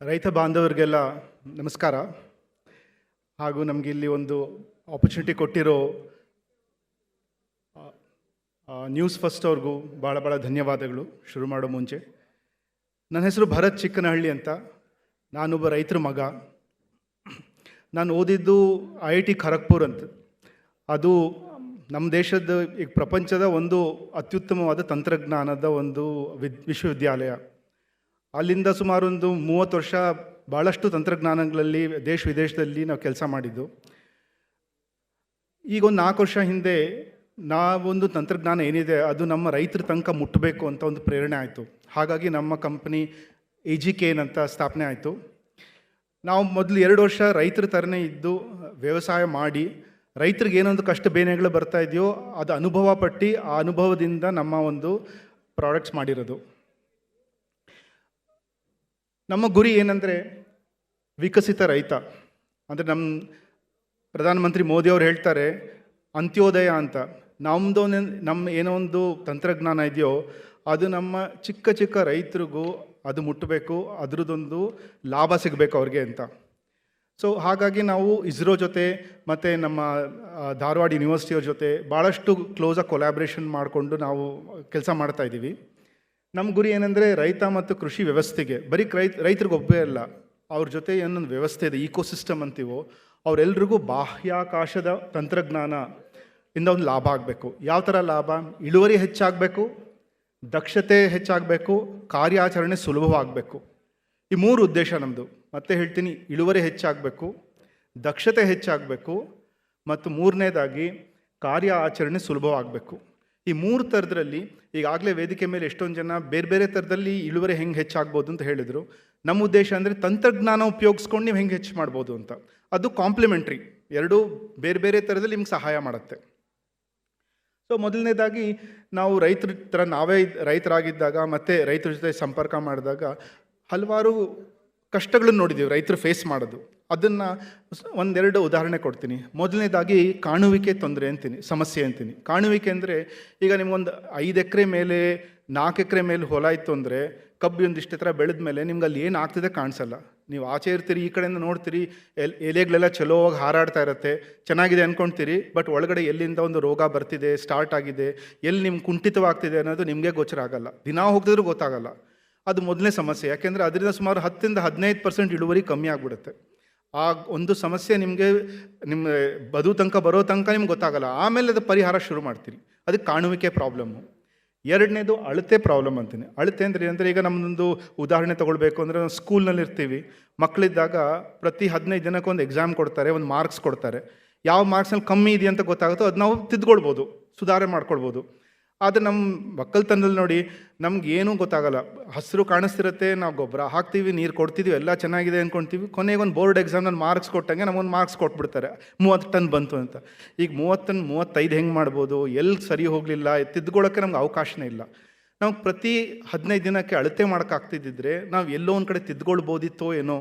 ರೈತ ಬಾಂಧವರಿಗೆಲ್ಲ ನಮಸ್ಕಾರ. ಹಾಗೂ ನಮಗೆ ಇಲ್ಲಿ ಒಂದು ಆಪರ್ಚುನಿಟಿ ಕೊಟ್ಟಿರೋ ನ್ಯೂಸ್ ಫಸ್ಟ್ ಅವ್ರಿಗೂ ಭಾಳ ಧನ್ಯವಾದಗಳು. ಶುರು ಮಾಡೋ ಮುಂಚೆ ನನ್ನ ಹೆಸರು ಭರತ್ ಚಿಕ್ಕನಹಳ್ಳಿ ಅಂತ. ನಾನೊಬ್ಬ ರೈತರ ಮಗ. ನಾನು ಓದಿದ್ದು IIT ಖರಗ್ಪುರ್ ಅಂತ. ಅದು ನಮ್ಮ ದೇಶದ ಈಗ ಪ್ರಪಂಚದ ಒಂದು ಅತ್ಯುತ್ತಮವಾದ ತಂತ್ರಜ್ಞಾನದ ಒಂದು ವಿಶ್ವವಿದ್ಯಾಲಯ. ಅಲ್ಲಿಂದ ಸುಮಾರು ಒಂದು 30 ವರ್ಷ ಭಾಳಷ್ಟು ತಂತ್ರಜ್ಞಾನಗಳಲ್ಲಿ ದೇಶ ವಿದೇಶದಲ್ಲಿ ನಾವು ಕೆಲಸ ಮಾಡಿದ್ದು. ಈಗ ಒಂದು 4 ವರ್ಷ ಹಿಂದೆ ನಾವೊಂದು ತಂತ್ರಜ್ಞಾನ ಏನಿದೆ ಅದು ನಮ್ಮ ರೈತರ ತನಕ ಮುಟ್ಟಬೇಕು ಅಂತ ಒಂದು ಪ್ರೇರಣೆ ಆಯಿತು. ಹಾಗಾಗಿ ನಮ್ಮ ಕಂಪ್ನಿ AGKN ಅಂತ ಸ್ಥಾಪನೆ ಆಯಿತು. ನಾವು ಮೊದಲು 2 ವರ್ಷ ರೈತರ ಥರನೇ ಇದ್ದು ವ್ಯವಸಾಯ ಮಾಡಿ ರೈತರಿಗೆ ಏನೊಂದು ಕಷ್ಟ ಬೇನೆಗಳು ಬರ್ತಾ ಇದೆಯೋ ಅದು ಅನುಭವ ಪಟ್ಟು ಆ ಅನುಭವದಿಂದ ನಮ್ಮ ಒಂದು ಪ್ರಾಡಕ್ಟ್ಸ್ ಮಾಡಿರೋದು. ನಮ್ಮ ಗುರಿ ಏನಂದರೆ ವಿಕಸಿತ ರೈತ. ಅಂದರೆ ಪ್ರಧಾನಮಂತ್ರಿ ಮೋದಿಯವರು ಹೇಳ್ತಾರೆ ಅಂತ್ಯೋದಯ ಅಂತ. ನಮ್ಮ ಏನೋ ಒಂದು ತಂತ್ರಜ್ಞಾನ ಇದೆಯೋ ಅದು ನಮ್ಮ ಚಿಕ್ಕ ರೈತರಿಗೂ ಅದು ಮುಟ್ಟಬೇಕು, ಅದರದ್ದೊಂದು ಲಾಭ ಸಿಗಬೇಕು ಅವ್ರಿಗೆ ಅಂತ. ಸೊ ಹಾಗಾಗಿ ನಾವು ಇಸ್ರೋ ಜೊತೆ ಮತ್ತು ನಮ್ಮ ಧಾರವಾಡ ಯೂನಿವರ್ಸಿಟಿಯವ್ರ ಜೊತೆ ಭಾಳಷ್ಟು ಕ್ಲೋಸಾಗಿ ಕೊಲ್ಯಾಬ್ರೇಷನ್ ಮಾಡಿಕೊಂಡು ನಾವು ಕೆಲಸ ಮಾಡ್ತಾಯಿದ್ದೀವಿ. ನಮ್ಮ ಗುರಿ ಏನಂದರೆ ರೈತ ಮತ್ತು ಕೃಷಿ ವ್ಯವಸ್ಥೆಗೆ ಬರೀ ರೈತರಿಗೆ ಒಬ್ಬೇ ಅಲ್ಲ, ಅವ್ರ ಜೊತೆ ಏನೊಂದು ವ್ಯವಸ್ಥೆ ಇದೆ, ಈಕೋಸಿಸ್ಟಮ್ ಅಂತೀವೋ, ಅವರೆಲ್ರಿಗೂ ಬಾಹ್ಯಾಕಾಶದ ತಂತ್ರಜ್ಞಾನ ಇಂದ ಒಂದು ಲಾಭ ಆಗಬೇಕು. ಯಾವ ಥರ ಲಾಭ? ಇಳುವರಿ ಹೆಚ್ಚಾಗಬೇಕು, ದಕ್ಷತೆ ಹೆಚ್ಚಾಗಬೇಕು, ಕಾರ್ಯಾಚರಣೆ ಸುಲಭವಾಗಬೇಕು. ಈ 3 ಉದ್ದೇಶ ನಮ್ಮದು. ಮತ್ತೆ ಹೇಳ್ತೀನಿ, ಇಳುವರಿ ಹೆಚ್ಚಾಗಬೇಕು, ದಕ್ಷತೆ ಹೆಚ್ಚಾಗಬೇಕು ಮತ್ತು 3ನೇದಾಗಿ ಕಾರ್ಯಾಚರಣೆ ಸುಲಭವಾಗಬೇಕು. ಈ 3 ಥರದ್ರಲ್ಲಿ ಈಗಾಗಲೇ ವೇದಿಕೆ ಮೇಲೆ ಎಷ್ಟೊಂದು ಜನ ಬೇರೆ ಥರದಲ್ಲಿ ಇಳುವರಿ ಹೆಂಗೆ ಹೆಚ್ಚಾಗ್ಬೋದು ಅಂತ ಹೇಳಿದರು. ನಮ್ಮ ಉದ್ದೇಶ ಅಂದರೆ ತಂತ್ರಜ್ಞಾನ ಉಪಯೋಗಿಸ್ಕೊಂಡು ನೀವು ಹೆಂಗೆ ಹೆಚ್ಚು ಮಾಡ್ಬೋದು ಅಂತ. ಅದು ಕಾಂಪ್ಲಿಮೆಂಟ್ರಿ, ಎರಡೂ ಬೇರೆ ಥರದಲ್ಲಿ ನಿಮ್ಗೆ ಸಹಾಯ ಮಾಡುತ್ತೆ. ಸೊ ಮೊದಲನೇದಾಗಿ ನಾವು ರೈತರ ಥರ ನಾವೇ ರೈತರಾಗಿದ್ದಾಗ ಮತ್ತು ರೈತರ ಜೊತೆ ಸಂಪರ್ಕ ಮಾಡಿದಾಗ ಹಲವಾರು ಕಷ್ಟಗಳನ್ನು ನೋಡಿದ್ದೀವಿ ರೈತರು ಫೇಸ್ ಮಾಡೋದು. ಅದನ್ನು 1-2 ಉದಾಹರಣೆ ಕೊಡ್ತೀನಿ. ಮೊದಲನೇದಾಗಿ ಕಾಣುವಿಕೆ ತೊಂದರೆ ಸಮಸ್ಯೆ ಅಂತೀನಿ. ಕಾಣುವಿಕೆ ಅಂದರೆ ಈಗ ನಿಮ್ಗೊಂದು 5 ಎಕರೆ ಮೇಲೆ 4 ಎಕರೆ ಮೇಲೆ ಹೊಲ ಇತ್ತು ಅಂದರೆ ಕಬ್ಬು ಒಂದಿಷ್ಟು ಥರ ಬೆಳೆದ ಮೇಲೆ ನಿಮ್ಗೆ ಅಲ್ಲಿ ಏನು ಆಗ್ತಿದೆ ಕಾಣಿಸಲ್ಲ. ನೀವು ಆಚೆ ಇರ್ತೀರಿ, ಈ ಕಡೆಯಿಂದ ನೋಡ್ತೀರಿ, ಎಲೆಗಳೆಲ್ಲ ಚಲೋವಾಗಿ ಹಾರಾಡ್ತಾ ಇರುತ್ತೆ, ಚೆನ್ನಾಗಿದೆ ಅಂದ್ಕೊಳ್ತೀರಿ. ಬಟ್ ಒಳಗಡೆ ಎಲ್ಲಿಂದ ಒಂದು ರೋಗ ಬರ್ತಿದೆ, ಸ್ಟಾರ್ಟ್ ಆಗಿದೆ, ಎಲ್ಲಿ ನಿಮ್ಗೆ ಕುಂಠಿತವಾಗ್ತಿದೆ ಅನ್ನೋದು ನಿಮಗೆ ಗೋಚರ ಆಗಲ್ಲ. ದಿನ ಹೋಗ್ತಿದ್ರು ಗೊತ್ತಾಗಲ್ಲ. ಅದು ಮೊದಲನೇ ಸಮಸ್ಯೆ. ಯಾಕೆಂದರೆ ಅದರಿಂದ ಸುಮಾರು 10-15% ಇಳುವರಿ ಕಮ್ಮಿ ಆಗಿಬಿಡುತ್ತೆ. ಆ ಒಂದು ಸಮಸ್ಯೆ ನಿಮಗೆ ನಿಮ್ಮ ಬರೋ ತನಕ ನಿಮ್ಗೆ ಗೊತ್ತಾಗಲ್ಲ. ಆಮೇಲೆ ಅದು ಪರಿಹಾರ ಶುರು ಮಾಡ್ತೀರಿ. ಅದಕ್ಕೆ ಕಾಣುವಿಕೆ ಪ್ರಾಬ್ಲಮ್ಮು. 2ನೇದು ಅಳತೆ ಪ್ರಾಬ್ಲಮ್ ಅಂತೀನಿ. ಅಳತೆ ಅಂದರೆ ಈಗ ನಮ್ಮದೊಂದು ಉದಾಹರಣೆ ತೊಗೊಳ್ಬೇಕು ಅಂದರೆ ನಾವು ಸ್ಕೂಲ್ನಲ್ಲಿ ಇರ್ತೀವಿ. ಮಕ್ಕಳಿದ್ದಾಗ ಪ್ರತಿ 15 ದಿನಕ್ಕೆ ಒಂದು ಎಕ್ಸಾಮ್ ಕೊಡ್ತಾರೆ, ಒಂದು ಮಾರ್ಕ್ಸ್ ಕೊಡ್ತಾರೆ. ಯಾವ ಮಾರ್ಕ್ಸ್ನಲ್ಲಿ ಕಮ್ಮಿ ಇದೆ ಅಂತ ಗೊತ್ತಾಗುತ್ತೋ ಅದು ನಾವು ತಿದ್ಕೊಳ್ಬೋದು, ಸುಧಾರಣೆ ಮಾಡ್ಕೊಳ್ಬೋದು. ಆದರೆ ನಮ್ಮ ಮಕ್ಕಳತನದಲ್ಲಿ ನೋಡಿ ನಮ್ಗೆ ಏನೂ ಗೊತ್ತಾಗಲ್ಲ. ಹಸಿರು ಕಾಣಿಸ್ತಿರುತ್ತೆ, ನಾವು ಗೊಬ್ಬರ ಹಾಕ್ತೀವಿ, ನೀರು ಕೊಡ್ತೀವಿ, ಎಲ್ಲ ಚೆನ್ನಾಗಿದೆ ಅಂದ್ಕೊಳ್ತೀವಿ. ಕೊನೆಗೆ ಒಂದು ಬೋರ್ಡ್ ಎಕ್ಸಾಮ್ನಲ್ಲಿ ಮಾರ್ಕ್ಸ್ ಕೊಟ್ಟಂಗೆ ನಮಗೊಂದು ಮಾರ್ಕ್ಸ್ ಕೊಟ್ಬಿಡ್ತಾರೆ, 30 ಟನ್ ಬಂತು ಅಂತ. ಈಗ 30 ಟನ್ 35 ಹೆಂಗೆ ಮಾಡ್ಬೋದು? ಎಲ್ಲಿ ಸರಿ ಹೋಗಲಿಲ್ಲ, ತಿದ್ಕೊಳ್ಳೋಕ್ಕೆ ನಮ್ಗೆ ಅವಕಾಶನೇ ಇಲ್ಲ. ನಾವು ಪ್ರತಿ 15 ದಿನಕ್ಕೆ ಅಳತೆ ಮಾಡೋಕ್ಕಾಗ್ತಿದ್ದಿದ್ರೆ ನಾವು ಎಲ್ಲೋ ಒಂದು ಕಡೆ ತಿದ್ಕೊಳ್ಬೋದಿತ್ತೋ ಏನೋ.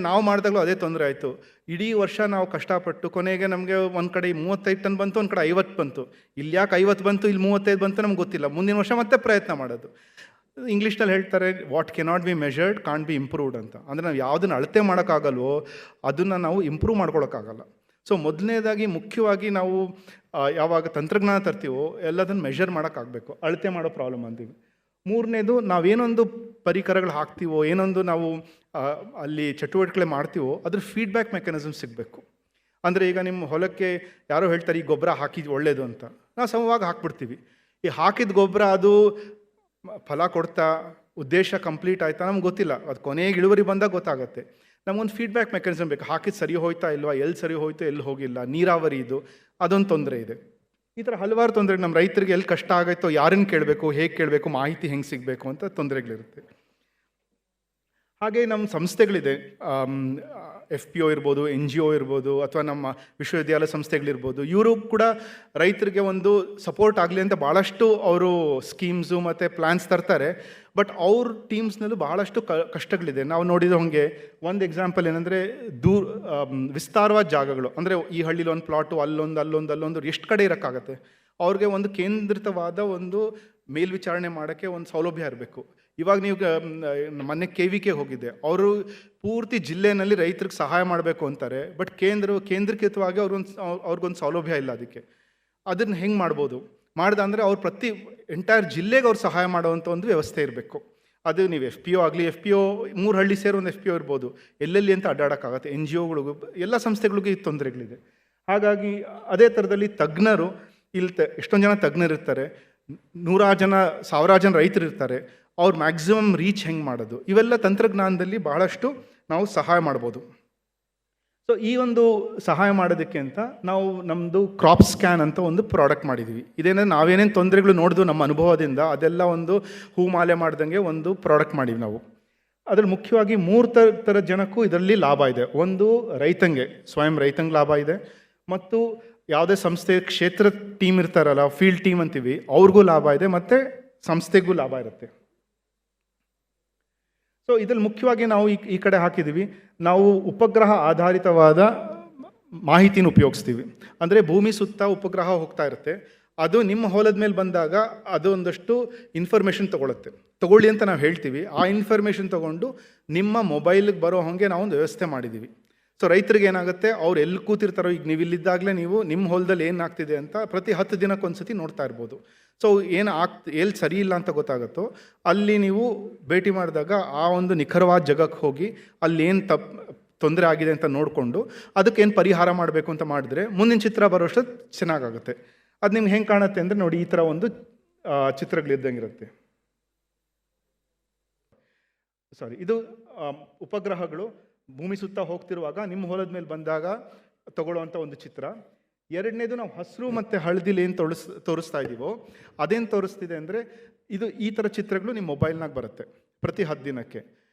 ನಾವು ಮಾಡಿದಾಗಲೂ ಅದೇ ತೊಂದರೆ ಆಯಿತು. ಇಡೀ ವರ್ಷ ನಾವು ಕಷ್ಟಪಟ್ಟು ಕೊನೆಗೆ ನಮಗೆ ಒಂದು ಕಡೆ 35 ಟನ್ ಬಂತು, ಒಂದು ಕಡೆ 50 ಬಂತು. ಇಲ್ಲಿ ಯಾಕೆ 50 ಬಂತು, ಇಲ್ಲಿ 35 ಬಂತು ನಮ್ಗೆ ಗೊತ್ತಿಲ್ಲ. ಮುಂದಿನ ವರ್ಷ ಮತ್ತೆ ಪ್ರಯತ್ನ ಮಾಡೋದು. ಇಂಗ್ಲೀಷ್ನಲ್ಲಿ ಹೇಳ್ತಾರೆ what cannot be measured can't be improved ಅಂತ. ಅಂದರೆ ನಾವು ಯಾವುದನ್ನು ಅಳತೆ ಮಾಡೋಕ್ಕಾಗಲ್ವೋ ಅದನ್ನು ನಾವು ಇಂಪ್ರೂವ್ ಮಾಡ್ಕೊಳಕ್ಕಾಗಲ್ಲ. ಸೊ ಮೊದಲನೇದಾಗಿ ಮುಖ್ಯವಾಗಿ ನಾವು ಯಾವಾಗ ತಂತ್ರಜ್ಞಾನ ತರ್ತೀವೋ ಎಲ್ಲದನ್ನು ಮೆಷರ್ ಮಾಡೋಕ್ಕಾಗಬೇಕು. ಅಳತೆ ಮಾಡೋ ಪ್ರಾಬ್ಲಮ್ ಅಂತೀವಿ. 3ನೇದು ನಾವೇನೊಂದು ಪರಿಕರಗಳು ಹಾಕ್ತೀವೋ, ಏನೊಂದು ನಾವು ಅಲ್ಲಿ ಚಟುವಟಿಕೆ ಮಾಡ್ತೀವೋ ಅದ್ರ ಫೀಡ್ಬ್ಯಾಕ್ ಮೆಕ್ಯಾನಿಸಮ್ ಸಿಗಬೇಕು. ಅಂದರೆ ಈಗ ನಿಮ್ಮ ಹೊಲಕ್ಕೆ ಯಾರೋ ಹೇಳ್ತಾರೆ ಈ ಗೊಬ್ಬರ ಹಾಕಿದ್ದು ಒಳ್ಳೆಯದು ಅಂತ, ನಾವು ಸಮವಾಗಿ ಹಾಕ್ಬಿಡ್ತೀವಿ. ಈ ಹಾಕಿದ ಗೊಬ್ಬರ ಅದು ಫಲ ಕೊಡ್ತಾ ಉದ್ದೇಶ ಕಂಪ್ಲೀಟ್ ಆಯ್ತಾ ನಮ್ಗೆ ಗೊತ್ತಿಲ್ಲ. ಅದು ಕೊನೆಗೆ ಇಳುವರಿ ಬಂದಾಗ ಗೊತ್ತಾಗುತ್ತೆ. ನಮಗೊಂದು ಫೀಡ್ಬ್ಯಾಕ್ ಮೆಕ್ಯಾನಿಸಮ್ ಬೇಕು. ಹಾಕಿದ್ದು ಸರಿ ಹೋಯ್ತಾ ಇಲ್ವಾ, ಎಲ್ಲಿ ಸರಿ ಹೋಯ್ತು, ಎಲ್ಲಿ ಹೋಗಿಲ್ಲ, ನೀರಾವರಿ ಇದು ಅದೊಂದು ತೊಂದರೆ ಇದೆ. ಈ ಥರ ಹಲವಾರು ತೊಂದರೆ. ನಮ್ಮ ರೈತರಿಗೆ ಎಲ್ಲಿ ಕಷ್ಟ ಆಗುತ್ತೋ, ಯಾರನ್ನು ಕೇಳಬೇಕು, ಹೇಗೆ ಕೇಳಬೇಕು, ಮಾಹಿತಿ ಹೆಂಗೆ ಸಿಗಬೇಕು ಅಂತ ತೊಂದರೆಗಳಿರುತ್ತೆ. ಹಾಗೆ ನಮ್ಮ ಸಂಸ್ಥೆಗಳಿದೆ, FPO ಇರ್ಬೋದು, NGO ಇರ್ಬೋದು, ಅಥವಾ ನಮ್ಮ ವಿಶ್ವವಿದ್ಯಾಲಯ ಸಂಸ್ಥೆಗಳಿರ್ಬೋದು. ಇವರು ಕೂಡ ರೈತರಿಗೆ ಒಂದು ಸಪೋರ್ಟ್ ಆಗಲಿ ಅಂತ ಭಾಳಷ್ಟು ಅವರು ಸ್ಕೀಮ್ಸು ಮತ್ತು ಪ್ಲ್ಯಾನ್ಸ್ ತರ್ತಾರೆ. ಬಟ್ ಅವ್ರ ಟೀಮ್ಸ್ನಲ್ಲೂ ಭಾಳಷ್ಟು ಕಷ್ಟಗಳಿದೆ. ನಾವು ನೋಡಿದ ಹಾಗೆ ಒಂದು ಎಕ್ಸಾಂಪಲ್ ಏನಂದರೆ ವಿಸ್ತಾರವಾದ ಜಾಗಗಳು. ಅಂದರೆ ಈ ಹಳ್ಳಿಲಿ ಒಂದು ಪ್ಲಾಟು, ಅಲ್ಲೊಂದು ಎಷ್ಟು ಕಡೆ ಇರೋಕ್ಕಾಗತ್ತೆ. ಅವ್ರಿಗೆ ಒಂದು ಕೇಂದ್ರಿತವಾದ ಒಂದು ಮೇಲ್ವಿಚಾರಣೆ ಮಾಡೋಕ್ಕೆ ಒಂದು ಸೌಲಭ್ಯ ಇರಬೇಕು. ಇವಾಗ ನೀವು ಮೊನ್ನೆ KVK ಹೋಗಿದ್ದೆ, ಅವರು ಪೂರ್ತಿ ಜಿಲ್ಲೆಯಲ್ಲಿ ರೈತರಿಗೆ ಸಹಾಯ ಮಾಡಬೇಕು ಅಂತಾರೆ, ಬಟ್ ಕೇಂದ್ರೀಕೃತವಾಗಿ ಅವ್ರಿಗೊಂದು ಸೌಲಭ್ಯ ಇಲ್ಲ. ಅದನ್ನು ಹೆಂಗೆ ಮಾಡ್ಬೋದು? ಅಂದರೆ ಅವ್ರು ಎಂಟೈರ್ ಜಿಲ್ಲೆಗೆ ಅವ್ರು ಸಹಾಯ ಮಾಡುವಂಥ ಒಂದು ವ್ಯವಸ್ಥೆ ಇರಬೇಕು. ಅದು ನೀವು FPO ಆಗಲಿ, FPO 3 ಹಳ್ಳಿ ಸೇರಿ ಒಂದು FPO ಇರ್ಬೋದು, ಎಲ್ಲೆಲ್ಲಿ ಅಂತ ಅಡ್ಡಾಡೋಕ್ಕಾಗತ್ತೆ. NGOಗಳಿಗೂ ಎಲ್ಲ ಸಂಸ್ಥೆಗಳಿಗೂ ಈ ತೊಂದರೆಗಳಿದೆ. ಹಾಗಾಗಿ ಅದೇ ಥರದಲ್ಲಿ ತಜ್ಞರು ಎಷ್ಟೊಂದು ಜನ ತಜ್ಞರು ಇರ್ತಾರೆ, 100 ಜನ 1000 ಜನ ರೈತರು ಇರ್ತಾರೆ. ಅವ್ರು ಮ್ಯಾಕ್ಸಿಮಮ್ ರೀಚ್ ಹೆಂಗೆ ಮಾಡೋದು, ಇವೆಲ್ಲ ತಂತ್ರಜ್ಞಾನದಲ್ಲಿ ಬಹಳಷ್ಟು ನಾವು ಸಹಾಯ ಮಾಡ್ಬೋದು. ಸೊ ಈ ಒಂದು ಸಹಾಯ ಮಾಡೋದಕ್ಕೆ ಅಂತ ನಾವು ನಮ್ಮದು ಕ್ರಾಪ್ ಸ್ಕ್ಯಾನ್ ಅಂತ ಒಂದು ಪ್ರಾಡಕ್ಟ್ ಮಾಡಿದ್ದೀವಿ. ಇದೇನಂದ್ರೆ ನಾವೇನೇನು ತೊಂದರೆಗಳು ನೋಡಿದ್ವು ನಮ್ಮ ಅನುಭವದಿಂದ ಅದೆಲ್ಲ ಒಂದು ಹೂಮಾಲೆ ಮಾಡ್ದಂಗೆ ಒಂದು ಪ್ರಾಡಕ್ಟ್ ಮಾಡೀವಿ ನಾವು. ಅದ್ರಲ್ಲಿ ಮುಖ್ಯವಾಗಿ 3 ಥರದ ಜನಕ್ಕೂ ಇದರಲ್ಲಿ ಲಾಭ ಇದೆ. ಒಂದು ರೈತಂಗೆ, ಸ್ವಯಂ ರೈತಂಗೆ ಲಾಭ ಇದೆ, ಮತ್ತು ಯಾವುದೇ ಸಂಸ್ಥೆ ಕ್ಷೇತ್ರ ಟೀಮ್ ಇರ್ತಾರಲ್ಲ, ಫೀಲ್ಡ್ ಟೀಮ್ ಅಂತೀವಿ, ಅವ್ರಿಗೂ ಲಾಭ ಇದೆ, ಮತ್ತು ಸಂಸ್ಥೆಗೂ ಲಾಭ ಇರುತ್ತೆ. ಸೊ ಇದ್ರಲ್ಲಿ ಮುಖ್ಯವಾಗಿ ನಾವು ಈ ಕಡೆ ಹಾಕಿದ್ದೀವಿ, ನಾವು ಉಪಗ್ರಹ ಆಧಾರಿತವಾದ ಮಾಹಿತಿನ ಉಪಯೋಗಿಸ್ತೀವಿ. ಅಂದರೆ ಭೂಮಿ ಸುತ್ತ ಉಪಗ್ರಹ ಹೋಗ್ತಾ ಇರುತ್ತೆ, ಅದು ನಿಮ್ಮ ಹೊಲದ ಮೇಲೆ ಬಂದಾಗ ಅದು ಒಂದಷ್ಟು ಇನ್ಫಾರ್ಮೇಷನ್ ತಗೊಳ್ಳಿ ಅಂತ ನಾವು ಹೇಳ್ತೀವಿ. ಆ ಇನ್ಫಾರ್ಮೇಷನ್ ತೊಗೊಂಡು ನಿಮ್ಮ ಮೊಬೈಲಿಗೆ ಬರೋ ಹಾಗೆ ನಾವೊಂದು ವ್ಯವಸ್ಥೆ ಮಾಡಿದ್ದೀವಿ. ಸೊ ರೈತರಿಗೆ ಏನಾಗುತ್ತೆ, ಅವ್ರು ಎಲ್ಲಿ ಕೂತಿರ್ತಾರೋ, ಈಗ ನೀವು ಇಲ್ಲಿದ್ದಾಗಲೇ ನೀವು ನಿಮ್ಮ ಹೊಲದಲ್ಲಿ ಏನಾಗ್ತಿದೆ ಅಂತ ಪ್ರತಿ 10 ದಿನಕ್ಕೊಂದ್ಸತಿ ನೋಡ್ತಾ ಇರ್ಬೋದು. ಸೊ ಎಲ್ಲಿ ಸರಿ ಇಲ್ಲ ಅಂತ ಗೊತ್ತಾಗುತ್ತೋ ಅಲ್ಲಿ ನೀವು ಭೇಟಿ ಮಾಡಿದಾಗ ಆ ಒಂದು ನಿಖರವಾದ ಜಾಗಕ್ಕೆ ಹೋಗಿ ಅಲ್ಲಿ ಏನು ತೊಂದರೆ ಆಗಿದೆ ಅಂತ ನೋಡಿಕೊಂಡು ಅದಕ್ಕೇನು ಪರಿಹಾರ ಮಾಡಬೇಕು ಅಂತ ಮಾಡಿದ್ರೆ ಮುಂದಿನ ಚಿತ್ರ ಬರೋಷ್ಟು ಚೆನ್ನಾಗಾಗುತ್ತೆ. ಅದು ನಿಮ್ಗೆ ಹೆಂಗೆ ಕಾಣುತ್ತೆ ಅಂದರೆ ನೋಡಿ, ಈ ಥರ ಒಂದು ಚಿತ್ರಗಳಿದ್ದಂಗಿರುತ್ತೆ. ಇದು ಉಪಗ್ರಹಗಳು ಭೂಮಿ ಸುತ್ತ ಹೋಗ್ತಿರುವಾಗ ನಿಮ್ಮ ಹೊಲದ ಮೇಲೆ ಬಂದಾಗ ತಗೊಳ್ಳುವಂಥ ಒಂದು ಚಿತ್ರ. ಎರಡನೇದು ನಾವು ಹಸಿರು ಮತ್ತು ಹಳದಿಲಿ ಏನು ತೋರಿಸ್ತಾ ಇದ್ದೀವೋ ಅದೇನು ತೋರಿಸ್ತಿದೆ ಅಂದರೆ ಈ ಥರ ಚಿತ್ರಗಳು ನಿಮ್ಮ ಮೊಬೈಲ್ನಾಗ ಬರುತ್ತೆ ಪ್ರತಿ 10 ದಿನಕ್ಕೆ.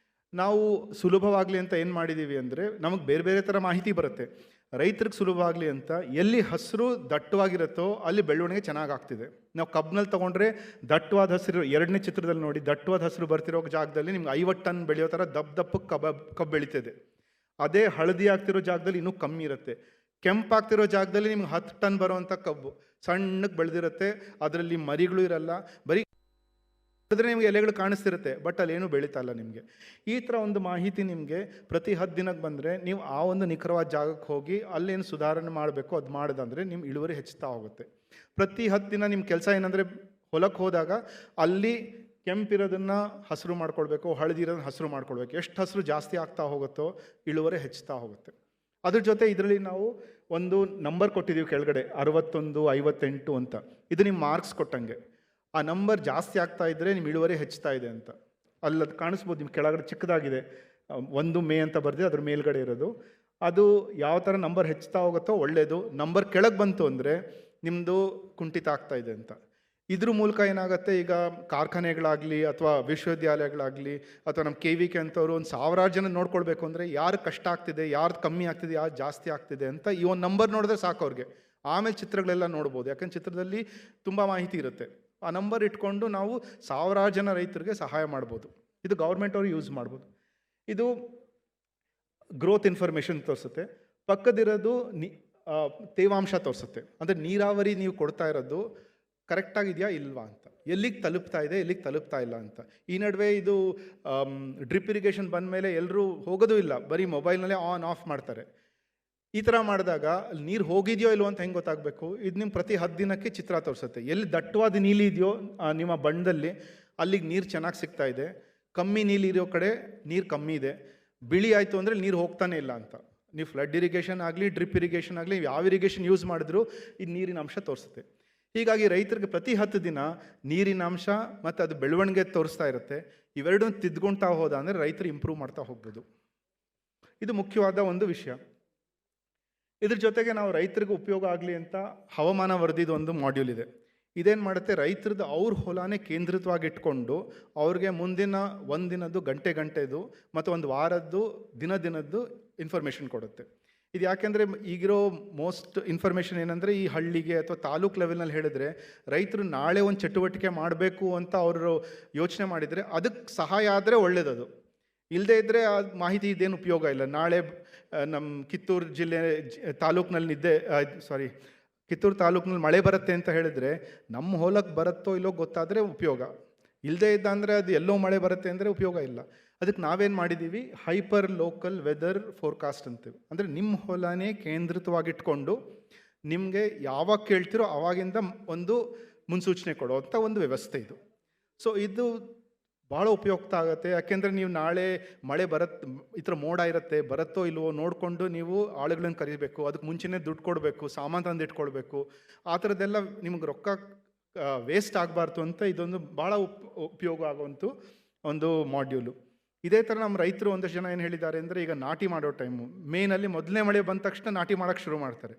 ನಾವು ಸುಲಭವಾಗಲಿ ಅಂತ ಏನು ಮಾಡಿದ್ದೀವಿ ಅಂದರೆ ನಮಗೆ ಬೇರೆ ಬೇರೆ ಥರ ಮಾಹಿತಿ ಬರುತ್ತೆ. ರೈತರಿಗೆ ಸುಲಭವಾಗಲಿ ಅಂತ ಎಲ್ಲಿ ಹಸಿರು ದಟ್ಟವಾಗಿರುತ್ತೋ ಅಲ್ಲಿ ಬೆಳವಣಿಗೆ ಚೆನ್ನಾಗಾಗ್ತಿದೆ. ನಾವು ಕಬ್ನಲ್ಲಿ ತೊಗೊಂಡ್ರೆ ದಟ್ಟವಾದ ಹಸಿರು, ಎರಡನೇ ಚಿತ್ರದಲ್ಲಿ ನೋಡಿ, ದಟ್ಟವಾದ ಹಸಿರು ಬರ್ತಿರೋ ಜಾಗದಲ್ಲಿ ನಿಮ್ಗೆ 50 ಟನ್ ಬೆಳೆಯೋ ಥರ ದಪ್ಪಕ್ಕೆ ಕಬ್ಬು ಬೆಳೀತಿದೆ. ಅದೇ ಹಳದಿ ಆಗ್ತಿರೋ ಜಾಗದಲ್ಲಿ ಇನ್ನೂ ಕಮ್ಮಿ ಇರುತ್ತೆ. ಕೆಂಪಾಗ್ತಿರೋ ಜಾಗದಲ್ಲಿ ನಿಮ್ಗೆ 10 ಟನ್ ಬರೋವಂಥ ಕಬ್ಬು ಸಣ್ಣಕ್ಕೆ ಬೆಳೆದಿರುತ್ತೆ, ಅದರಲ್ಲಿ ಮರಿಗಳು ಇರಲ್ಲ, ಬರೀ ಆದರೆ ನಿಮಗೆ ಎಲೆಗಳು ಕಾಣಿಸ್ತಿರುತ್ತೆ, ಬಟ್ ಅಲ್ಲೇನು ಬೆಳೀತಾ ಇಲ್ಲ ನಿಮಗೆ. ಈ ಥರ ಒಂದು ಮಾಹಿತಿ ನಿಮಗೆ ಪ್ರತಿ 10 ದಿನಕ್ಕೆ ಬಂದರೆ ನೀವು ಆ ಒಂದು ನಿಖರವಾದ ಜಾಗಕ್ಕೆ ಹೋಗಿ ಅಲ್ಲೇನು ಸುಧಾರಣೆ ಮಾಡಬೇಕು ಅದು ಮಾಡಿದಂದರೆ ನಿಮ್ಮ ಇಳುವರಿ ಹೆಚ್ಚುತ್ತಾ ಹೋಗುತ್ತೆ. ಪ್ರತಿ 10 ದಿನ ನಿಮ್ಮ ಕೆಲಸ ಏನಂದರೆ ಹೊಲಕ್ಕೆ ಹೋದಾಗ ಅಲ್ಲಿ ಕೆಂಪಿರೋದನ್ನು ಹಸಿರು ಮಾಡ್ಕೊಳ್ಬೇಕು, ಹಳದಿರೋದನ್ನ ಹಸಿರು ಮಾಡ್ಕೊಳ್ಬೇಕು. ಎಷ್ಟು ಹಸಿರು ಜಾಸ್ತಿ ಆಗ್ತಾ ಹೋಗುತ್ತೋ ಇಳುವರಿ ಹೆಚ್ಚುತ್ತಾ ಹೋಗುತ್ತೆ. ಅದ್ರ ಜೊತೆ ಇದರಲ್ಲಿ ನಾವು ಒಂದು ನಂಬರ್ ಕೊಟ್ಟಿದ್ದೀವಿ ಕೆಳಗಡೆ, 61, 58 ಅಂತ. ಇದು ನಿಮ್ಮ ಮಾರ್ಕ್ಸ್ ಕೊಟ್ಟಂಗೆ. ಆ ನಂಬರ್ ಜಾಸ್ತಿ ಆಗ್ತಾ ಇದ್ದರೆ ನಿಮ್ಮ ಇಳುವರಿ ಹೆಚ್ಚುತ್ತಾ ಇದೆ ಅಂತ. ಅದು ಕಾಣಿಸ್ಬೋದು ನಿಮ್ಮ ಕೆಳಗಡೆ ಚಿಕ್ಕದಾಗಿದೆ, 1 ಮೇ ಅಂತ ಬರ್ದಿದೆ, ಅದ್ರ ಮೇಲ್ಗಡೆ ಇರೋದು. ಅದು ಯಾವ ಥರ ನಂಬರ್ ಹೆಚ್ಚುತ್ತಾ ಹೋಗುತ್ತೋ ಒಳ್ಳೆಯದು. ನಂಬರ್ ಕೆಳಗೆ ಬಂತು ಅಂದರೆ ನಿಮ್ಮದು ಕುಂಠಿತ ಆಗ್ತಾ ಇದೆ ಅಂತ. ಇದ್ರ ಮೂಲಕ ಏನಾಗುತ್ತೆ, ಈಗ ಕಾರ್ಖಾನೆಗಳಾಗಲಿ ಅಥವಾ ವಿಶ್ವವಿದ್ಯಾಲಯಗಳಾಗಲಿ ಅಥವಾ ನಮ್ಮ KVK ಅಂತವರು ಒಂದು 1000 ಜನ ನೋಡ್ಕೊಳ್ಬೇಕು ಅಂದರೆ ಯಾರು ಕಷ್ಟ ಆಗ್ತಿದೆ, ಯಾರ್ದು ಕಮ್ಮಿ ಆಗ್ತಿದೆ, ಯಾರು ಜಾಸ್ತಿ ಆಗ್ತಿದೆ ಅಂತ ಈ ಒಂದು ನಂಬರ್ ನೋಡಿದ್ರೆ ಸಾಕು ಅವ್ರಿಗೆ. ಆಮೇಲೆ ಚಿತ್ರಗಳೆಲ್ಲ ನೋಡ್ಬೋದು, ಯಾಕಂದ್ರೆ ಚಿತ್ರದಲ್ಲಿ ತುಂಬ ಮಾಹಿತಿ ಇರುತ್ತೆ. ಆ ನಂಬರ್ ಇಟ್ಕೊಂಡು ನಾವು 1000 ಜನ ರೈತರಿಗೆ ಸಹಾಯ ಮಾಡ್ಬೋದು. ಇದು ಗೌರ್ಮೆಂಟ್ ಅವರು ಯೂಸ್ ಮಾಡ್ಬೋದು. ಇದು ಗ್ರೋತ್ ಇನ್ಫಾರ್ಮೇಷನ್ ತೋರಿಸುತ್ತೆ. ಪಕ್ಕದಿರೋದು ತೇವಾಂಶ ತೋರಿಸುತ್ತೆ. ಅಂದರೆ ನೀರಾವರಿ ನೀವು ಕೊಡ್ತಾ ಇರೋದು ಕರೆಕ್ಟಾಗಿದೆಯಾ ಇಲ್ವಾ ಅಂತ, ಎಲ್ಲಿಗೆ ತಲುಪ್ತಾ ಇದೆ, ಎಲ್ಲಿಗೆ ತಲುಪ್ತಾ ಇಲ್ಲ ಅಂತ. ಈ ನಡುವೆ ಇದು ಡ್ರಿಪ್ ಇರಿಗೇಷನ್ ಬಂದ ಮೇಲೆ ಎಲ್ಲರೂ ಹೋಗೋದು ಇಲ್ಲ, ಬರೀ ಮೊಬೈಲ್ನಲ್ಲೇ ಆನ್ ಆಫ್ ಮಾಡ್ತಾರೆ. ಈ ಥರ ಮಾಡಿದಾಗ ನೀರು ಹೋಗಿದೆಯೋ ಇಲ್ವೋ ಅಂತ ಹೆಂಗೆ ಗೊತ್ತಾಗಬೇಕು? ಇದು ನಿಮ್ಮ ಪ್ರತಿ 10 ದಿನಕ್ಕೆ ಚಿತ್ರ ತೋರಿಸುತ್ತೆ. ಎಲ್ಲಿ ದಟ್ಟವಾದ ನೀಲಿ ಇದೆಯೋ ನಿಮ್ಮ ಬಣ್ಣದಲ್ಲಿ ಅಲ್ಲಿಗೆ ನೀರು ಚೆನ್ನಾಗಿ ಸಿಗ್ತಾ ಇದೆ, ಕಮ್ಮಿ ನೀಲಿ ಇರೋ ಕಡೆ ನೀರು ಕಮ್ಮಿ ಇದೆ, ಬಿಳಿ ಆಯಿತು ಅಂದರೆ ನೀರು ಹೋಗ್ತಾನೆ ಇಲ್ಲ ಅಂತ. ನೀವು ಫ್ಲಡ್ ಇರಿಗೇಷನ್ ಆಗಲಿ, ಡ್ರಿಪ್ ಇರಿಗೇಷನ್ ಆಗಲಿ, ಯಾವ ಇರಿಗೇಷನ್ ಯೂಸ್ ಮಾಡಿದ್ರೂ ಇದು ನೀರಿನ ಅಂಶ ತೋರಿಸುತ್ತೆ. ಹೀಗಾಗಿ ರೈತರಿಗೆ ಪ್ರತಿ 10 ದಿನ ನೀರಿನ ಅಂಶ ಮತ್ತು ಅದು ಬೆಳವಣಿಗೆ ತೋರಿಸ್ತಾ ಇರುತ್ತೆ. ಇವೆರಡೂ ತಿದ್ಕೊಳ್ತಾ ಹೋದ ಅಂದರೆ ರೈತರು ಇಂಪ್ರೂವ್ ಮಾಡ್ತಾ ಹೋಗ್ಬೋದು. ಇದು ಮುಖ್ಯವಾದ ಒಂದು ವಿಷಯ. ಇದ್ರ ಜೊತೆಗೆ ನಾವು ರೈತರಿಗೆ ಉಪಯೋಗ ಆಗಲಿ ಅಂತ ಹವಾಮಾನ ವರದಿದು ಒಂದು ಮಾಡ್ಯೂಲ್ ಇದೆ. ಇದೇನು ಮಾಡುತ್ತೆ, ರೈತರದ್ದು ಅವ್ರ ಹೊಲನೇ ಕೇಂದ್ರಿತವಾಗಿ ಇಟ್ಕೊಂಡು ಅವ್ರಿಗೆ ಮುಂದಿನ ಒಂದಿನದ್ದು ಗಂಟೆದು ಮತ್ತು ಒಂದು ವಾರದ್ದು ದಿನದ್ದು ಇನ್ಫಾರ್ಮೇಷನ್ ಕೊಡುತ್ತೆ. ಇದು ಯಾಕೆಂದರೆ ಈಗಿರೋ ಮೋಸ್ಟ್ ಇನ್ಫಾರ್ಮೇಷನ್ ಏನಂದರೆ ಈ ಹಳ್ಳಿಗೆ ಅಥವಾ ತಾಲೂಕು ಲೆವೆಲ್ನಲ್ಲಿ ಹೇಳಿದ್ರೆ ರೈತರು ನಾಳೆ ಒಂದು ಚಟುವಟಿಕೆ ಮಾಡಬೇಕು ಅಂತ ಅವರು ಯೋಚನೆ ಮಾಡಿದರೆ ಅದಕ್ಕೆ ಸಹಾಯ ಆದರೆ ಒಳ್ಳೆಯದದು. ಇಲ್ಲದೇ ಇದ್ದರೆ ಆ ಮಾಹಿತಿ ಇದೇನು ಉಪಯೋಗ ಇಲ್ಲ. ನಾಳೆ ನಮ್ಮ ಕಿತ್ತೂರು ಜಿಲ್ಲೆ ತಾಲೂಕಿನಲ್ಲಿ ಕಿತ್ತೂರು ತಾಲೂಕಿನಲ್ಲಿ ಮಳೆ ಬರುತ್ತೆ ಅಂತ ಹೇಳಿದರೆ ನಮ್ಮ ಹೊಲಕ್ಕೆ ಬರುತ್ತೋ ಇಲ್ಲೋ ಗೊತ್ತಾದರೆ ಉಪಯೋಗ. ಇಲ್ಲದೇ ಇದ್ದ ಅಂದರೆ ಅದು ಎಲ್ಲೋ ಮಳೆ ಬರುತ್ತೆ ಅಂದರೆ ಉಪಯೋಗ ಇಲ್ಲ. ಅದಕ್ಕೆ ನಾವೇನು ಮಾಡಿದ್ದೀವಿ, ಹೈಪರ್ ಲೋಕಲ್ ವೆದರ್ ಫೋರ್ಕಾಸ್ಟ್ ಅಂತೀವಿ. ಅಂದರೆ ನಿಮ್ಮ ಹೊಲನೇ ಕೇಂದ್ರಿತವಾಗಿಟ್ಕೊಂಡು ನಿಮಗೆ ಯಾವಾಗ ಕೇಳ್ತಿರೋ ಆವಾಗಿಂದ ಒಂದು ಮುನ್ಸೂಚನೆ ಕೊಡುವಂಥ ಒಂದು ವ್ಯವಸ್ಥೆ ಇದು. ಸೊ ಇದು ಭಾಳ ಉಪಯುಕ್ತ ಆಗುತ್ತೆ. ಯಾಕೆಂದರೆ ನೀವು ನಾಳೆ ಮಳೆ ಈ ಥರ ಮೋಡ ಇರುತ್ತೆ, ಬರುತ್ತೋ ಇಲ್ವೋ ನೋಡಿಕೊಂಡು ನೀವು ಆಳುಗಳನ್ನು ಕರಿಬೇಕು, ಅದಕ್ಕೆ ಮುಂಚೆನೇ ದುಡ್ಡು ಕೊಡಬೇಕು, ಸಾಮಾನು ತಂದು ಇಟ್ಕೊಳ್ಬೇಕು. ಆ ಥರದ್ದೆಲ್ಲ ನಿಮ್ಗೆ ರೊಕ್ಕ ವೇಸ್ಟ್ ಆಗಬಾರ್ದು ಅಂತ ಇದೊಂದು ಭಾಳ ಉಪಯೋಗ ಆಗುವಂಥ ಒಂದು ಮಾಡ್ಯೂಲು. ಇದೇ ಥರ ನಮ್ಮ ರೈತರು ಒಂದಷ್ಟು ಜನ ಏನು ಹೇಳಿದ್ದಾರೆ ಅಂದರೆ, ಈಗ ನಾಟಿ ಮಾಡೋ ಟೈಮು ಮೇನಲ್ಲಿ ಮೊದಲನೇ ಮಳೆ ಬಂದ ತಕ್ಷಣ ನಾಟಿ ಮಾಡೋಕ್ಕೆ ಶುರು ಮಾಡ್ತಾರೆ.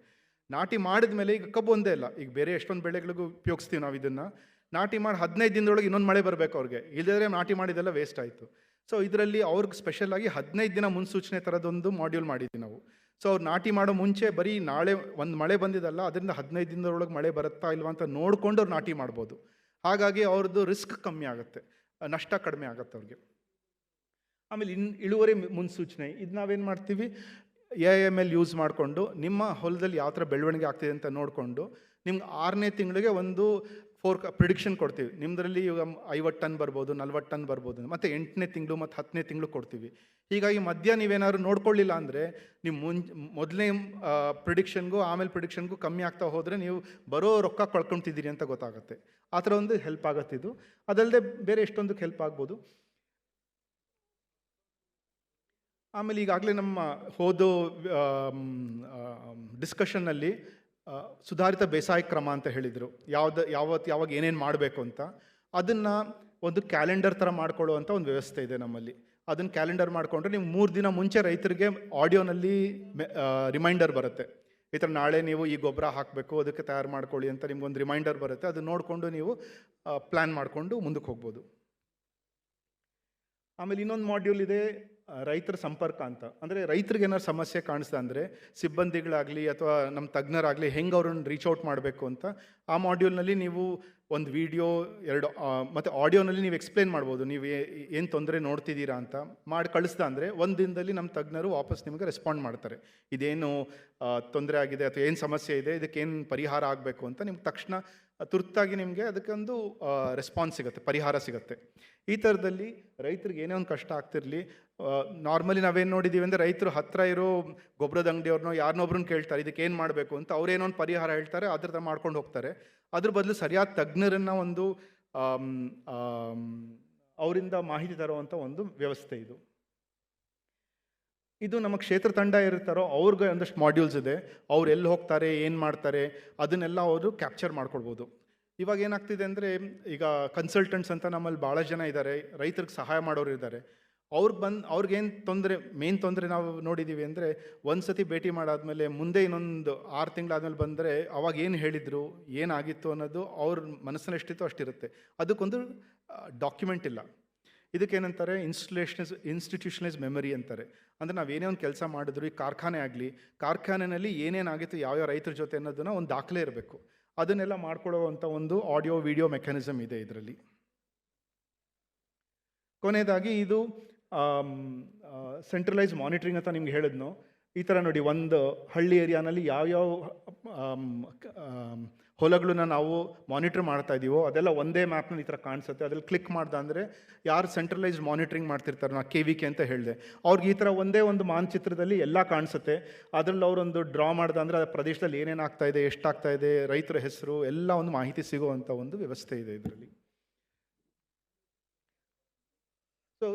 ನಾಟಿ ಮಾಡಿದ ಮೇಲೆ ಈಗ ಕಬ್ಬು ಒಂದೇ ಇಲ್ಲ, ಈಗ ಬೇರೆ ಎಷ್ಟೊಂದು ಬೆಳೆಗಳಿಗೂ ಉಪಯೋಗಿಸ್ತೀವಿ ನಾವು ಇದನ್ನು. ನಾಟಿ ಮಾಡಿ 15 ದಿನದೊಳಗೆ ಇನ್ನೊಂದು ಮಳೆ ಬರಬೇಕು ಅವ್ರಿಗೆ, ಇಲ್ಲದ್ರೆ ನಾಟಿ ಮಾಡಿದೆಲ್ಲ ವೇಸ್ಟ್ ಆಯಿತು. ಸೊ ಇದರಲ್ಲಿ ಅವ್ರಿಗೆ ಸ್ಪೆಷಲಾಗಿ 15 ದಿನ ಮುನ್ಸೂಚನೆ ಥರದೊಂದು ಮಾಡ್ಯೂಲ್ ಮಾಡಿದ್ವಿ ನಾವು. ಸೊ ಅವ್ರು ನಾಟಿ ಮಾಡೋ ಮುಂಚೆ ಬರೀ ನಾಳೆ ಒಂದು ಮಳೆ ಬಂದಿದ್ದಲ್ಲ, ಅದರಿಂದ 15 ದಿನದೊಳಗೆ ಮಳೆ ಬರುತ್ತಾ ಇಲ್ವಾ ಅಂತ ನೋಡಿಕೊಂಡು ಅವ್ರು ನಾಟಿ ಮಾಡ್ಬೋದು. ಹಾಗಾಗಿ ಅವ್ರದ್ದು ರಿಸ್ಕ್ ಕಮ್ಮಿ ಆಗುತ್ತೆ, ನಷ್ಟ ಕಡಿಮೆ ಆಗುತ್ತೆ ಅವ್ರಿಗೆ. ಆಮೇಲೆ ಇಳುವರಿ ಮುನ್ಸೂಚನೆ ಇದು ನಾವೇನು ಮಾಡ್ತೀವಿ, AIML ಯೂಸ್ ಮಾಡಿಕೊಂಡು ನಿಮ್ಮ ಹೊಲದಲ್ಲಿ ಯಾವ ಥರ ಬೆಳವಣಿಗೆ ಆಗ್ತಿದೆ ಅಂತ ನೋಡಿಕೊಂಡು ನಿಮ್ಗೆ 6ನೇ ತಿಂಗಳಿಗೆ ಒಂದು ಪ್ರಿಡಿಕ್ಷನ್ ಕೊಡ್ತೀವಿ. ನಿಮ್ಮದ್ರಲ್ಲಿ ಈಗ 50 ಟನ್ ಬರ್ಬೋದು, 40 ಟನ್ ಬರ್ಬೋದು, ಮತ್ತು 8ನೇ ತಿಂಗಳು ಮತ್ತು 10ನೇ ತಿಂಗಳು ಕೊಡ್ತೀವಿ. ಹೀಗಾಗಿ ಮಧ್ಯ ನೀವೇನಾದ್ರು ನೋಡ್ಕೊಳ್ಳಿಲ್ಲ ಅಂದರೆ ನೀವು ಮೊದಲನೇ ಪ್ರಿಡಿಕ್ಷನ್ಗೂ ಆಮೇಲೆ ಪ್ರಿಡಿಕ್ಷನ್ಗೂ ಕಮ್ಮಿ ಆಗ್ತಾ ಹೋದರೆ ನೀವು ಬರೋ ರೊಕ್ಕ ಕಳ್ಕೊತಿದ್ದೀರಿ ಅಂತ ಗೊತ್ತಾಗುತ್ತೆ. ಆ ಥರ ಒಂದು ಹೆಲ್ಪ್ ಆಗುತ್ತೆ ಇದು. ಅದಲ್ಲದೆ ಬೇರೆ ಎಷ್ಟೊಂದಕ್ಕೆ ಹೆಲ್ಪ್ ಆಗ್ಬೋದು. ಆಮೇಲೆ ಈಗಾಗಲೇ ನಮ್ಮ ಡಿಸ್ಕಷನ್ನಲ್ಲಿ ಸುಧಾರಿತ ಬೇಸಾಯ ಕ್ರಮ ಅಂತ ಹೇಳಿದರು, ಯಾವಾಗ ಏನೇನು ಮಾಡಬೇಕು ಅಂತ. ಅದನ್ನು ಒಂದು ಕ್ಯಾಲೆಂಡರ್ ಥರ ಮಾಡ್ಕೊಳ್ಳುವಂಥ ಒಂದು ವ್ಯವಸ್ಥೆ ಇದೆ ನಮ್ಮಲ್ಲಿ. ಅದನ್ನು ಕ್ಯಾಲೆಂಡರ್ ಮಾಡಿಕೊಂಡ್ರೆ ನೀವು 3 ದಿನ ಮುಂಚೆ ರೈತರಿಗೆ ಆಡಿಯೋನಲ್ಲಿ ರಿಮೈಂಡರ್ ಬರುತ್ತೆ, ಈ ಥರ ನಾಳೆ ನೀವು ಈ ಗೊಬ್ಬರ ಹಾಕಬೇಕು, ಅದಕ್ಕೆ ತಯಾರು ಮಾಡ್ಕೊಳ್ಳಿ ಅಂತ ನಿಮ್ಗೊಂದು ರಿಮೈಂಡರ್ ಬರುತ್ತೆ. ಅದು ನೋಡಿಕೊಂಡು ನೀವು ಪ್ಲ್ಯಾನ್ ಮಾಡಿಕೊಂಡು ಮುಂದಕ್ಕೆ ಹೋಗ್ಬೋದು. ಆಮೇಲೆ ಇನ್ನೊಂದು ಮಾಡ್ಯೂಲ್ ಇದೆ, ರೈತರ ಸಂಪರ್ಕ ಅಂತ. ಅಂದರೆ ರೈತರಿಗೆ ಏನಾದ್ರು ಸಮಸ್ಯೆ ಕಾಣಿಸ್ತಾ ಅಂದರೆ ಸಿಬ್ಬಂದಿಗಳಾಗಲಿ ಅಥವಾ ನಮ್ಮ ತಜ್ಞರಾಗಲಿ ಹೆಂಗೆ ಅವ್ರನ್ನ ರೀಚ್ ಔಟ್ ಮಾಡಬೇಕು ಅಂತ ಆ ಮಾಡ್ಯೂಲ್ನಲ್ಲಿ ನೀವು ಒಂದು ವಿಡಿಯೋ 2 ಮತ್ತು ಆಡಿಯೋನಲ್ಲಿ ನೀವು ಎಕ್ಸ್ಪ್ಲೇನ್ ಮಾಡ್ಬೋದು, ನೀವು ಏನು ತೊಂದರೆ ನೋಡ್ತಿದ್ದೀರಾ ಅಂತ ಮಾಡಿ ಕಳಿಸ್ದ ಅಂದರೆ 1 ದಿನದಲ್ಲಿ ನಮ್ಮ ತಜ್ಞರು ವಾಪಸ್ ನಿಮಗೆ ರೆಸ್ಪಾಂಡ್ ಮಾಡ್ತಾರೆ. ಇದೇನು ತೊಂದರೆ ಆಗಿದೆ ಅಥವಾ ಏನು ಸಮಸ್ಯೆ ಇದೆ, ಇದಕ್ಕೇನು ಪರಿಹಾರ ಆಗಬೇಕು ಅಂತ ನಿಮ್ಗೆ ತಕ್ಷಣ ತುರ್ತಾಗಿ ನಿಮಗೆ ಅದಕ್ಕೊಂದು ರೆಸ್ಪಾನ್ಸ್ ಸಿಗುತ್ತೆ, ಪರಿಹಾರ ಸಿಗುತ್ತೆ. ಈ ಥರದಲ್ಲಿ ರೈತರಿಗೆ ಏನೇ ಒಂದು ಕಷ್ಟ ಆಗ್ತಿರಲಿ, ನಾರ್ಮಲಿ ನಾವೇನು ನೋಡಿದ್ದೀವಿ ಅಂದರೆ ರೈತರು ಹತ್ತಿರ ಇರೋ ಗೊಬ್ಬರದ ಅಂಗಡಿಯವ್ರನ್ನೋ ಯಾರನ್ನೊಬ್ರನ್ನ ಕೇಳ್ತಾರೆ ಇದಕ್ಕೆ ಏನು ಮಾಡಬೇಕು ಅಂತ, ಅವ್ರೇನೋ ಒಂದು ಪರಿಹಾರ ಹೇಳ್ತಾರೆ, ಅದ್ರ ಮಾಡ್ಕೊಂಡು ಹೋಗ್ತಾರೆ. ಅದ್ರ ಬದಲು ಸರಿಯಾದ ತಜ್ಞರನ್ನು ಒಂದು ಅವರಿಂದ ಮಾಹಿತಿ ತರುವಂಥ ಒಂದು ವ್ಯವಸ್ಥೆ ಇದು. ಇದು ನಮ್ಮ ಕ್ಷೇತ್ರ ತಂಡ ಇರ್ತಾರೋ ಅವ್ರಿಗೆ ಒಂದಷ್ಟು ಮಾಡ್ಯೂಲ್ಸ್ ಇದೆ, ಅವ್ರು ಎಲ್ಲಿ ಹೋಗ್ತಾರೆ, ಏನು ಮಾಡ್ತಾರೆ, ಅದನ್ನೆಲ್ಲ ಅವರು ಕ್ಯಾಪ್ಚರ್ ಮಾಡ್ಕೊಳ್ಬೋದು. ಇವಾಗ ಏನಾಗ್ತಿದೆ ಅಂದರೆ, ಈಗ ಕನ್ಸಲ್ಟೆಂಟ್ಸ್ ಅಂತ ನಮ್ಮಲ್ಲಿ ಭಾಳ ಜನ ಇದ್ದಾರೆ, ರೈತರಿಗೆ ಸಹಾಯ ಮಾಡೋರು ಇದ್ದಾರೆ. ಅವ್ರಿಗೇನು ತೊಂದರೆ, ಮೇನ್ ತೊಂದರೆ ನಾವು ನೋಡಿದ್ದೀವಿ ಅಂದರೆ, ಒಂದು ಸತಿ ಭೇಟಿ ಮಾಡಾದ್ಮೇಲೆ ಮುಂದೆ ಇನ್ನೊಂದು 6 ತಿಂಗಳಾದ್ಮೇಲೆ ಬಂದರೆ ಅವಾಗ ಏನು ಹೇಳಿದರು, ಏನಾಗಿತ್ತು ಅನ್ನೋದು ಅವ್ರ ಮನಸ್ಸಲ್ಲಿ ಎಷ್ಟಿತ್ತು ಅಷ್ಟಿರುತ್ತೆ. ಅದಕ್ಕೊಂದು ಡಾಕ್ಯುಮೆಂಟ್ ಇಲ್ಲ. ಇದಕ್ಕೇನಂತಾರೆ, ಇನ್ಸ್ಟಿಟ್ಯೂಷನಲೈಸ್ ಮೆಮರಿ ಅಂತಾರೆ. ಅಂದರೆ ನಾವೇನೇ ಒಂದು ಕೆಲಸ ಮಾಡಿದ್ರು, ಈ ಕಾರ್ಖಾನೆ ಆಗಲಿ, ಕಾರ್ಖಾನೆಯಲ್ಲಿ ಏನೇನಾಗಿತ್ತು ಯಾವ್ಯಾವ ರೈತರ ಜೊತೆ ಅನ್ನೋದನ್ನು ಒಂದು ದಾಖಲೆ ಇರಬೇಕು. ಅದನ್ನೆಲ್ಲ ಮಾಡ್ಕೊಳ್ಳುವಂಥ ಒಂದು ಆಡಿಯೋ ವಿಡಿಯೋ ಮೆಕ್ಯಾನಿಸಮ್ ಇದೆ ಇದರಲ್ಲಿ. ಕೊನೆಯದಾಗಿ ಇದು ಸೆಂಟ್ರಲೈಸ್ ಮಾನಿಟ್ರಿಂಗ್ ಅಂತ ನಿಮ್ಗೆ ಹೇಳಿದ್ನು. ಈ ಥರ ನೋಡಿ, ಒಂದು ಹಳ್ಳಿ ಏರಿಯಾನಲ್ಲಿ ಯಾವ್ಯಾವ ಹೊಲಗಳನ್ನ ನಾವು ಮಾನಿಟ್ರ್ ಮಾಡ್ತಾ ಇದ್ದೀವೋ ಅದೆಲ್ಲ ಒಂದೇ ಮ್ಯಾಪ್ನಲ್ಲಿ ಈ ಥರ ಕಾಣಿಸುತ್ತೆ. ಅದ್ರಲ್ಲಿ ಕ್ಲಿಕ್ ಮಾಡ್ದೆ ಅಂದರೆ ಯಾರು ಸೆಂಟ್ರಲೈಸ್ಡ್ ಮಾನಿಟ್ರಿಂಗ್ ಮಾಡ್ತಿರ್ತಾರೆ, ನಾನು KVK ಅಂತ ಹೇಳಿದೆ, ಅವ್ರಿಗೆ ಈ ಥರ ಒಂದೇ ಒಂದು ಮಾನಚಿತ್ರದಲ್ಲಿ ಎಲ್ಲ ಕಾಣಿಸುತ್ತೆ. ಅದರಲ್ಲಿ ಅವರೊಂದು ಡ್ರಾ ಮಾಡ್ದೆ ಅಂದರೆ ಆ ಪ್ರದೇಶದಲ್ಲಿ ಏನೇನು ಆಗ್ತಾ ಇದೆ, ಎಷ್ಟಾಗ್ತಾ ಇದೆ, ರೈತರ ಹೆಸರು ಎಲ್ಲ ಒಂದು ಮಾಹಿತಿ ಸಿಗುವಂಥ ಒಂದು ವ್ಯವಸ್ಥೆ ಇದೆ ಇದರಲ್ಲಿ. ಸೊ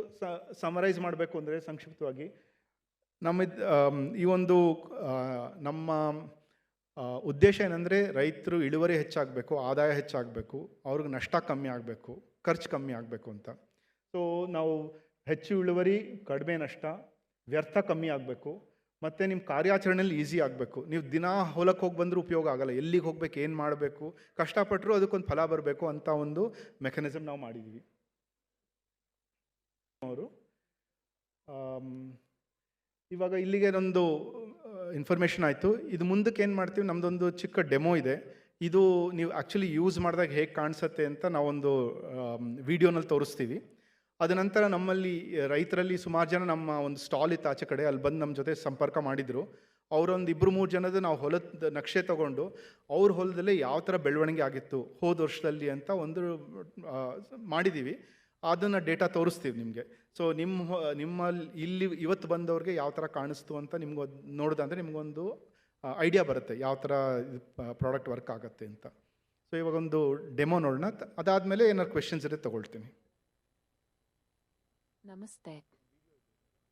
ಸಮರೈಸ್ ಮಾಡಬೇಕು ಅಂದರೆ ಸಂಕ್ಷಿಪ್ತವಾಗಿ, ಈ ಒಂದು ನಮ್ಮ ಉದ್ದೇಶ ಏನಂದರೆ ರೈತರು ಇಳುವರಿ ಹೆಚ್ಚಾಗಬೇಕು, ಆದಾಯ ಹೆಚ್ಚಾಗಬೇಕು, ಅವ್ರಿಗೆ ನಷ್ಟ ಕಮ್ಮಿ ಆಗಬೇಕು, ಖರ್ಚು ಕಮ್ಮಿ ಆಗಬೇಕು ಅಂತ. ಸೊ ನಾವು ಹೆಚ್ಚು ಇಳುವರಿ, ಕಡಿಮೆ ನಷ್ಟ, ವ್ಯರ್ಥ ಕಮ್ಮಿ ಆಗಬೇಕು, ಮತ್ತು ನಿಮ್ಮ ಕಾರ್ಯಾಚರಣೆಯಲ್ಲಿ ಈಸಿ ಆಗಬೇಕು. ನೀವು ದಿನ ಹೊಲಕ್ಕೆ ಹೋಗಿ ಬಂದರೂ ಉಪಯೋಗ ಆಗಲ್ಲ, ಎಲ್ಲಿಗೆ ಹೋಗ್ಬೇಕು, ಏನು ಮಾಡಬೇಕು, ಕಷ್ಟಪಟ್ಟರು ಅದಕ್ಕೊಂದು ಫಲ ಬರಬೇಕು ಅಂತ ಒಂದು ಮೆಕ್ಯಾನಿಸಮ್ ನಾವು ಮಾಡಿದ್ದೀವಿ. ಅವರು ಇವಾಗ ಇಲ್ಲಿಗೆ ಒಂದು ಇನ್ಫಾರ್ಮೇಷನ್ ಆಯಿತು. ಇದು ಮುಂದಕ್ಕೆ ಏನು ಮಾಡ್ತೀವಿ, ನಮ್ಮದೊಂದು ಚಿಕ್ಕ ಡೆಮೋ ಇದೆ. ಇದು ನೀವು ಆ್ಯಕ್ಚುಲಿ ಯೂಸ್ ಮಾಡಿದಾಗ ಹೇಗೆ ಕಾಣಿಸುತ್ತೆ ಅಂತ ನಾವೊಂದು ವಿಡಿಯೋನಲ್ಲಿ ತೋರಿಸ್ತೀವಿ. ಅದ ನಂತರ ನಮ್ಮಲ್ಲಿ ರೈತರಲ್ಲಿ ಸುಮಾರು ಜನ ನಮ್ಮ ಒಂದು ಸ್ಟಾಲ್ ಇತ್ತು ಆಚೆ ಕಡೆ, ಅಲ್ಲಿ ಬಂದು ನಮ್ಮ ಜೊತೆ ಸಂಪರ್ಕ ಮಾಡಿದರು. ಅವರೊಂದು 2-3 ಜನದ ನಾವು ಹೊಲದ ನಕ್ಷೆ ತಗೊಂಡು ಅವ್ರ ಹೊಲದಲ್ಲೇ ಯಾವ ಥರ ಬೆಳವಣಿಗೆ ಆಗಿತ್ತು ಹೋದ ವರ್ಷದಲ್ಲಿ ಅಂತ ಒಂದು ಮಾಡಿದ್ದೀವಿ. ಅದನ್ನು ಡೇಟಾ ತೋರಿಸ್ತೀವಿ ನಿಮಗೆ. ಸೊ ನಿಮ್ಮಲ್ಲಿ ಇಲ್ಲಿ ಇವತ್ತು ಬಂದವ್ರಿಗೆ ಯಾವ ಥರ ಕಾಣಿಸ್ತು ಅಂತ ನಿಮ್ಗೆ ನೋಡಿದಂದರೆ ನಿಮಗೊಂದು ಐಡಿಯಾ ಬರುತ್ತೆ ಯಾವ ಥರ ಪ್ರಾಡಕ್ಟ್ ವರ್ಕ್ ಆಗುತ್ತೆ ಅಂತ. ಸೊ ಇವಾಗೊಂದು ಡೆಮೋ ನೋಡೋಣ. ಅದಾದಮೇಲೆ ಏನಾದ್ರು ಕ್ವೆಶನ್ಸ್ ಇರುತ್ತೆ ತಗೊಳ್ತೀನಿ. ನಮಸ್ತೆ.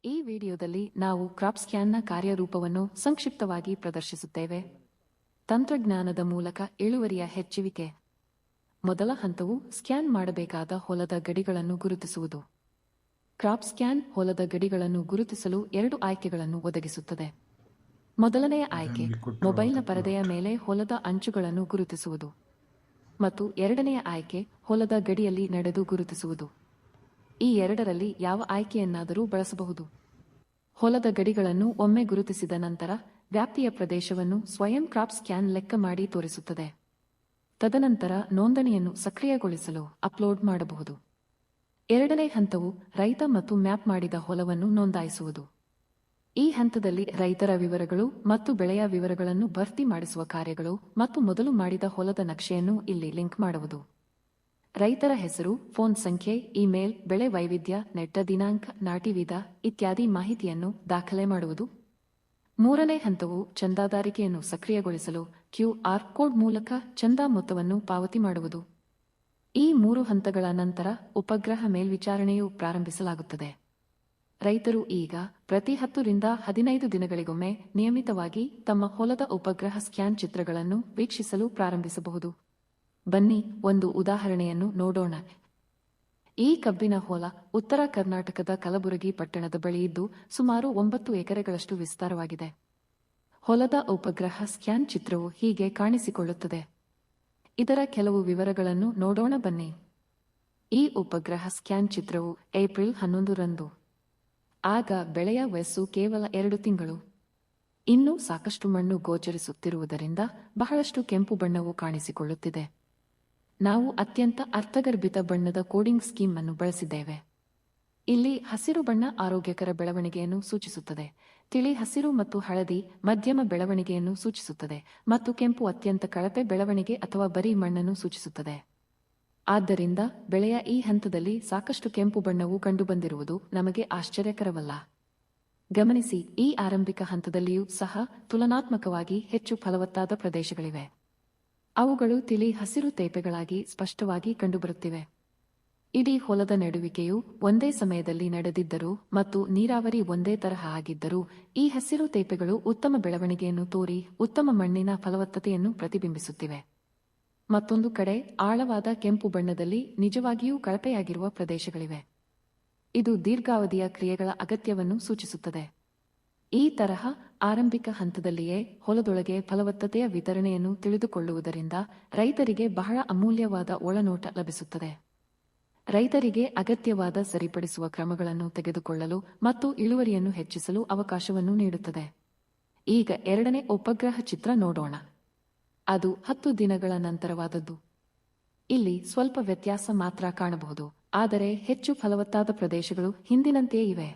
ಈ ವಿಡಿಯೋದಲ್ಲಿ ನಾವು ಕ್ರಾಪ್ ಸ್ಕ್ಯಾನ್ನ ಕಾರ್ಯರೂಪವನ್ನು ಸಂಕ್ಷಿಪ್ತವಾಗಿ ಪ್ರದರ್ಶಿಸುತ್ತೇವೆ. ತಂತ್ರಜ್ಞಾನದ ಮೂಲಕ ಇಳುವರಿಯ ಹೆಚ್ಚುವಿಕೆ. ಮೊದಲ ಹಂತವು ಸ್ಕ್ಯಾನ್ ಮಾಡಬೇಕಾದ ಹೊಲದ ಗಡಿಗಳನ್ನು ಗುರುತಿಸುವುದು. ಕ್ರಾಪ್ ಸ್ಕ್ಯಾನ್ ಹೊಲದ ಗಡಿಗಳನ್ನು ಗುರುತಿಸಲು 2 ಆಯ್ಕೆಗಳನ್ನು ಒದಗಿಸುತ್ತದೆ. ಮೊದಲನೆಯ ಆಯ್ಕೆ ಮೊಬೈಲ್ನ ಪರದೆಯ ಮೇಲೆ ಹೊಲದ ಅಂಚುಗಳನ್ನು ಗುರುತಿಸುವುದು ಮತ್ತು ಎರಡನೆಯ ಆಯ್ಕೆ ಹೊಲದ ಗಡಿಯಲ್ಲಿ ನಡೆದು ಗುರುತಿಸುವುದು. ಈ ಎರಡರಲ್ಲಿ ಯಾವ ಆಯ್ಕೆಯನ್ನಾದರೂ ಬಳಸಬಹುದು. ಹೊಲದ ಗಡಿಗಳನ್ನು ಒಮ್ಮೆ ಗುರುತಿಸಿದ ನಂತರ ವ್ಯಾಪ್ತಿಯ ಪ್ರದೇಶವನ್ನು ಸ್ವಯಂ ಕ್ರಾಪ್ ಸ್ಕ್ಯಾನ್ ಲೆಕ್ಕ ಮಾಡಿ ತೋರಿಸುತ್ತದೆ. ತದನಂತರ ನೋಂದಣಿಯನ್ನು ಸಕ್ರಿಯಗೊಳಿಸಲು ಅಪ್ಲೋಡ್ ಮಾಡಬಹುದು. ಎರಡನೇ ಹಂತವು ರೈತ ಮತ್ತು ಮ್ಯಾಪ್ ಮಾಡಿದ ಹೊಲವನ್ನು ನೋಂದಾಯಿಸುವುದು. ಈ ಹಂತದಲ್ಲಿ ರೈತರ ವಿವರಗಳು ಮತ್ತು ಬೆಳೆಯ ವಿವರಗಳನ್ನು ಭರ್ತಿ ಮಾಡಿಸುವ ಕಾರ್ಯಗಳು ಮತ್ತು ಮೊದಲು ಮಾಡಿದ ಹೊಲದ ನಕ್ಷೆಯನ್ನು ಇಲ್ಲಿ ಲಿಂಕ್ ಮಾಡುವುದು. ರೈತರ ಹೆಸರು, ಫೋನ್ ಸಂಖ್ಯೆ, ಇಮೇಲ್, ಬೆಳೆ ವೈವಿಧ್ಯ, ನೆಟ್ಟ ದಿನಾಂಕ, ನಾಟಿ ವಿಧ ಇತ್ಯಾದಿ ಮಾಹಿತಿಯನ್ನು ದಾಖಲೆ ಮಾಡುವುದು. ಮೂರನೇ ಹಂತವು ಚಂದಾದಾರಿಕೆಯನ್ನು ಸಕ್ರಿಯಗೊಳಿಸಲು QR ಕೋಡ್ ಮೂಲಕ ಚಂದಾ ಮೊತ್ತವನ್ನು ಪಾವತಿ ಮಾಡುವುದು. ಈ 3 ಹಂತಗಳ ನಂತರ ಉಪಗ್ರಹ ಮೇಲ್ವಿಚಾರಣೆಯು ಪ್ರಾರಂಭಿಸಲಾಗುತ್ತದೆ. ರೈತರು ಈಗ ಪ್ರತಿ 10 ರಿಂದ 15 ದಿನಗಳಿಗೊಮ್ಮೆ ನಿಯಮಿತವಾಗಿ ತಮ್ಮ ಹೊಲದ ಉಪಗ್ರಹ ಸ್ಕ್ಯಾನ್ ಚಿತ್ರಗಳನ್ನು ವೀಕ್ಷಿಸಲು ಪ್ರಾರಂಭಿಸಬಹುದು. ಬನ್ನಿ ಒಂದು ಉದಾಹರಣೆಯನ್ನು ನೋಡೋಣ. ಈ ಕಬ್ಬಿನ ಹೊಲ ಉತ್ತರ ಕರ್ನಾಟಕದ ಕಲಬುರಗಿ ಪಟ್ಟಣದ ಬಳಿ ಇದ್ದು ಸುಮಾರು 9 ಎಕರೆಗಳಷ್ಟು ವಿಸ್ತಾರವಾಗಿದೆ. ಹೊಲದ ಉಪಗ್ರಹ ಸ್ಕ್ಯಾನ್ ಚಿತ್ರವು ಹೀಗೆ ಕಾಣಿಸಿಕೊಳ್ಳುತ್ತದೆ. ಇದರ ಕೆಲವು ವಿವರಗಳನ್ನು ನೋಡೋಣ ಬನ್ನಿ. ಈ ಉಪಗ್ರಹ ಸ್ಕ್ಯಾನ್ ಚಿತ್ರವು ಏಪ್ರಿಲ್ 11 ರಂದು. ಆಗ ಬೆಳೆಯ ವಯಸ್ಸು ಕೇವಲ 2 ತಿಂಗಳು. ಇನ್ನೂ ಸಾಕಷ್ಟು ಮಣ್ಣು ಗೋಚರಿಸುತ್ತಿರುವುದರಿಂದ ಬಹಳಷ್ಟು ಕೆಂಪು ಬಣ್ಣವು ಕಾಣಿಸಿಕೊಳ್ಳುತ್ತಿದೆ. ನಾವು ಅತ್ಯಂತ ಅರ್ಥಗರ್ಭಿತ ಬಣ್ಣದ ಕೋಡಿಂಗ್ ಸ್ಕೀಮ್ ಅನ್ನು ಬಳಸಿದ್ದೇವೆ. ಇಲ್ಲಿ ಹಸಿರು ಬಣ್ಣ ಆರೋಗ್ಯಕರ ಬೆಳವಣಿಗೆಯನ್ನು ಸೂಚಿಸುತ್ತದೆ, ತಿಳಿ ಹಸಿರು ಮತ್ತು ಹಳದಿ ಮಧ್ಯಮ ಬೆಳವಣಿಗೆಯನ್ನು ಸೂಚಿಸುತ್ತದೆ ಮತ್ತು ಕೆಂಪು ಅತ್ಯಂತ ಕಳಪೆ ಬೆಳವಣಿಗೆ ಅಥವಾ ಬರೀ ಮಣ್ಣನ್ನು ಸೂಚಿಸುತ್ತದೆ. ಆದ್ದರಿಂದ ಬೆಳೆಯ ಈ ಹಂತದಲ್ಲಿ ಸಾಕಷ್ಟು ಕೆಂಪು ಬಣ್ಣವು ಕಂಡುಬಂದಿರುವುದು ನಮಗೆ ಆಶ್ಚರ್ಯಕರವಲ್ಲ. ಗಮನಿಸಿ, ಈ ಆರಂಭಿಕ ಹಂತದಲ್ಲಿಯೂ ಸಹ ತುಲನಾತ್ಮಕವಾಗಿ ಹೆಚ್ಚು ಫಲವತ್ತಾದ ಪ್ರದೇಶಗಳಿವೆ. ಅವುಗಳು ತಿಳಿ ಹಸಿರು ತೇಪೆಗಳಾಗಿ ಸ್ಪಷ್ಟವಾಗಿ ಕಂಡುಬರುತ್ತಿವೆ. ಇಡೀ ಹೊಲದ ನಡುವಿಕೆಯು ಒಂದೇ ಸಮಯದಲ್ಲಿ ನಡೆದಿದ್ದರೂ ಮತ್ತು ನೀರಾವರಿ ಒಂದೇ ತರಹ ಆಗಿದ್ದರೂ ಈ ಹಸಿರು ತೇಪೆಗಳು ಉತ್ತಮ ಬೆಳವಣಿಗೆಯನ್ನು ತೋರಿ ಉತ್ತಮ ಮಣ್ಣಿನ ಫಲವತ್ತತೆಯನ್ನು ಪ್ರತಿಬಿಂಬಿಸುತ್ತಿವೆ. ಮತ್ತೊಂದು ಕಡೆ ಆಳವಾದ ಕೆಂಪು ಬಣ್ಣದಲ್ಲಿ ನಿಜವಾಗಿಯೂ ಕಳಪೆಯಾಗಿರುವ ಪ್ರದೇಶಗಳಿವೆ. ಇದು ದೀರ್ಘಾವಧಿಯ ಕ್ರಿಯೆಗಳ ಅಗತ್ಯವನ್ನು ಸೂಚಿಸುತ್ತದೆ. ಈ ತರಹ ಆರಂಭಿಕ ಹಂತದಲ್ಲಿಯೇ ಹೊಲದೊಳಗೆ ಫಲವತ್ತತೆಯ ವಿತರಣೆಯನ್ನು ತಿಳಿದುಕೊಳ್ಳುವುದರಿಂದ ರೈತರಿಗೆ ಬಹಳ ಅಮೂಲ್ಯವಾದ ಒಳನೋಟ ಲಭಿಸುತ್ತದೆ. ರೈತರಿಗೆ ಅಗತ್ಯವಾದ ಸರಿಪಡಿಸುವ ಕ್ರಮಗಳನ್ನು ತೆಗೆದುಕೊಳ್ಳಲು ಮತ್ತು ಇಳುವರಿಯನ್ನು ಹೆಚ್ಚಿಸಲು ಅವಕಾಶವನ್ನು ನೀಡುತ್ತದೆ. ಈಗ ಎರಡನೇ ಉಪಗ್ರಹ ಚಿತ್ರ ನೋಡೋಣ. ಅದು 10 ದಿನಗಳ ನಂತರವಾದದ್ದು. ಇಲ್ಲಿ ಸ್ವಲ್ಪ ವ್ಯತ್ಯಾಸ ಮಾತ್ರ ಕಾಣಬಹುದು, ಆದರೆ ಹೆಚ್ಚು ಫಲವತ್ತಾದ ಪ್ರದೇಶಗಳು ಹಿಂದಿನಂತೆಯೇ ಇವೆ.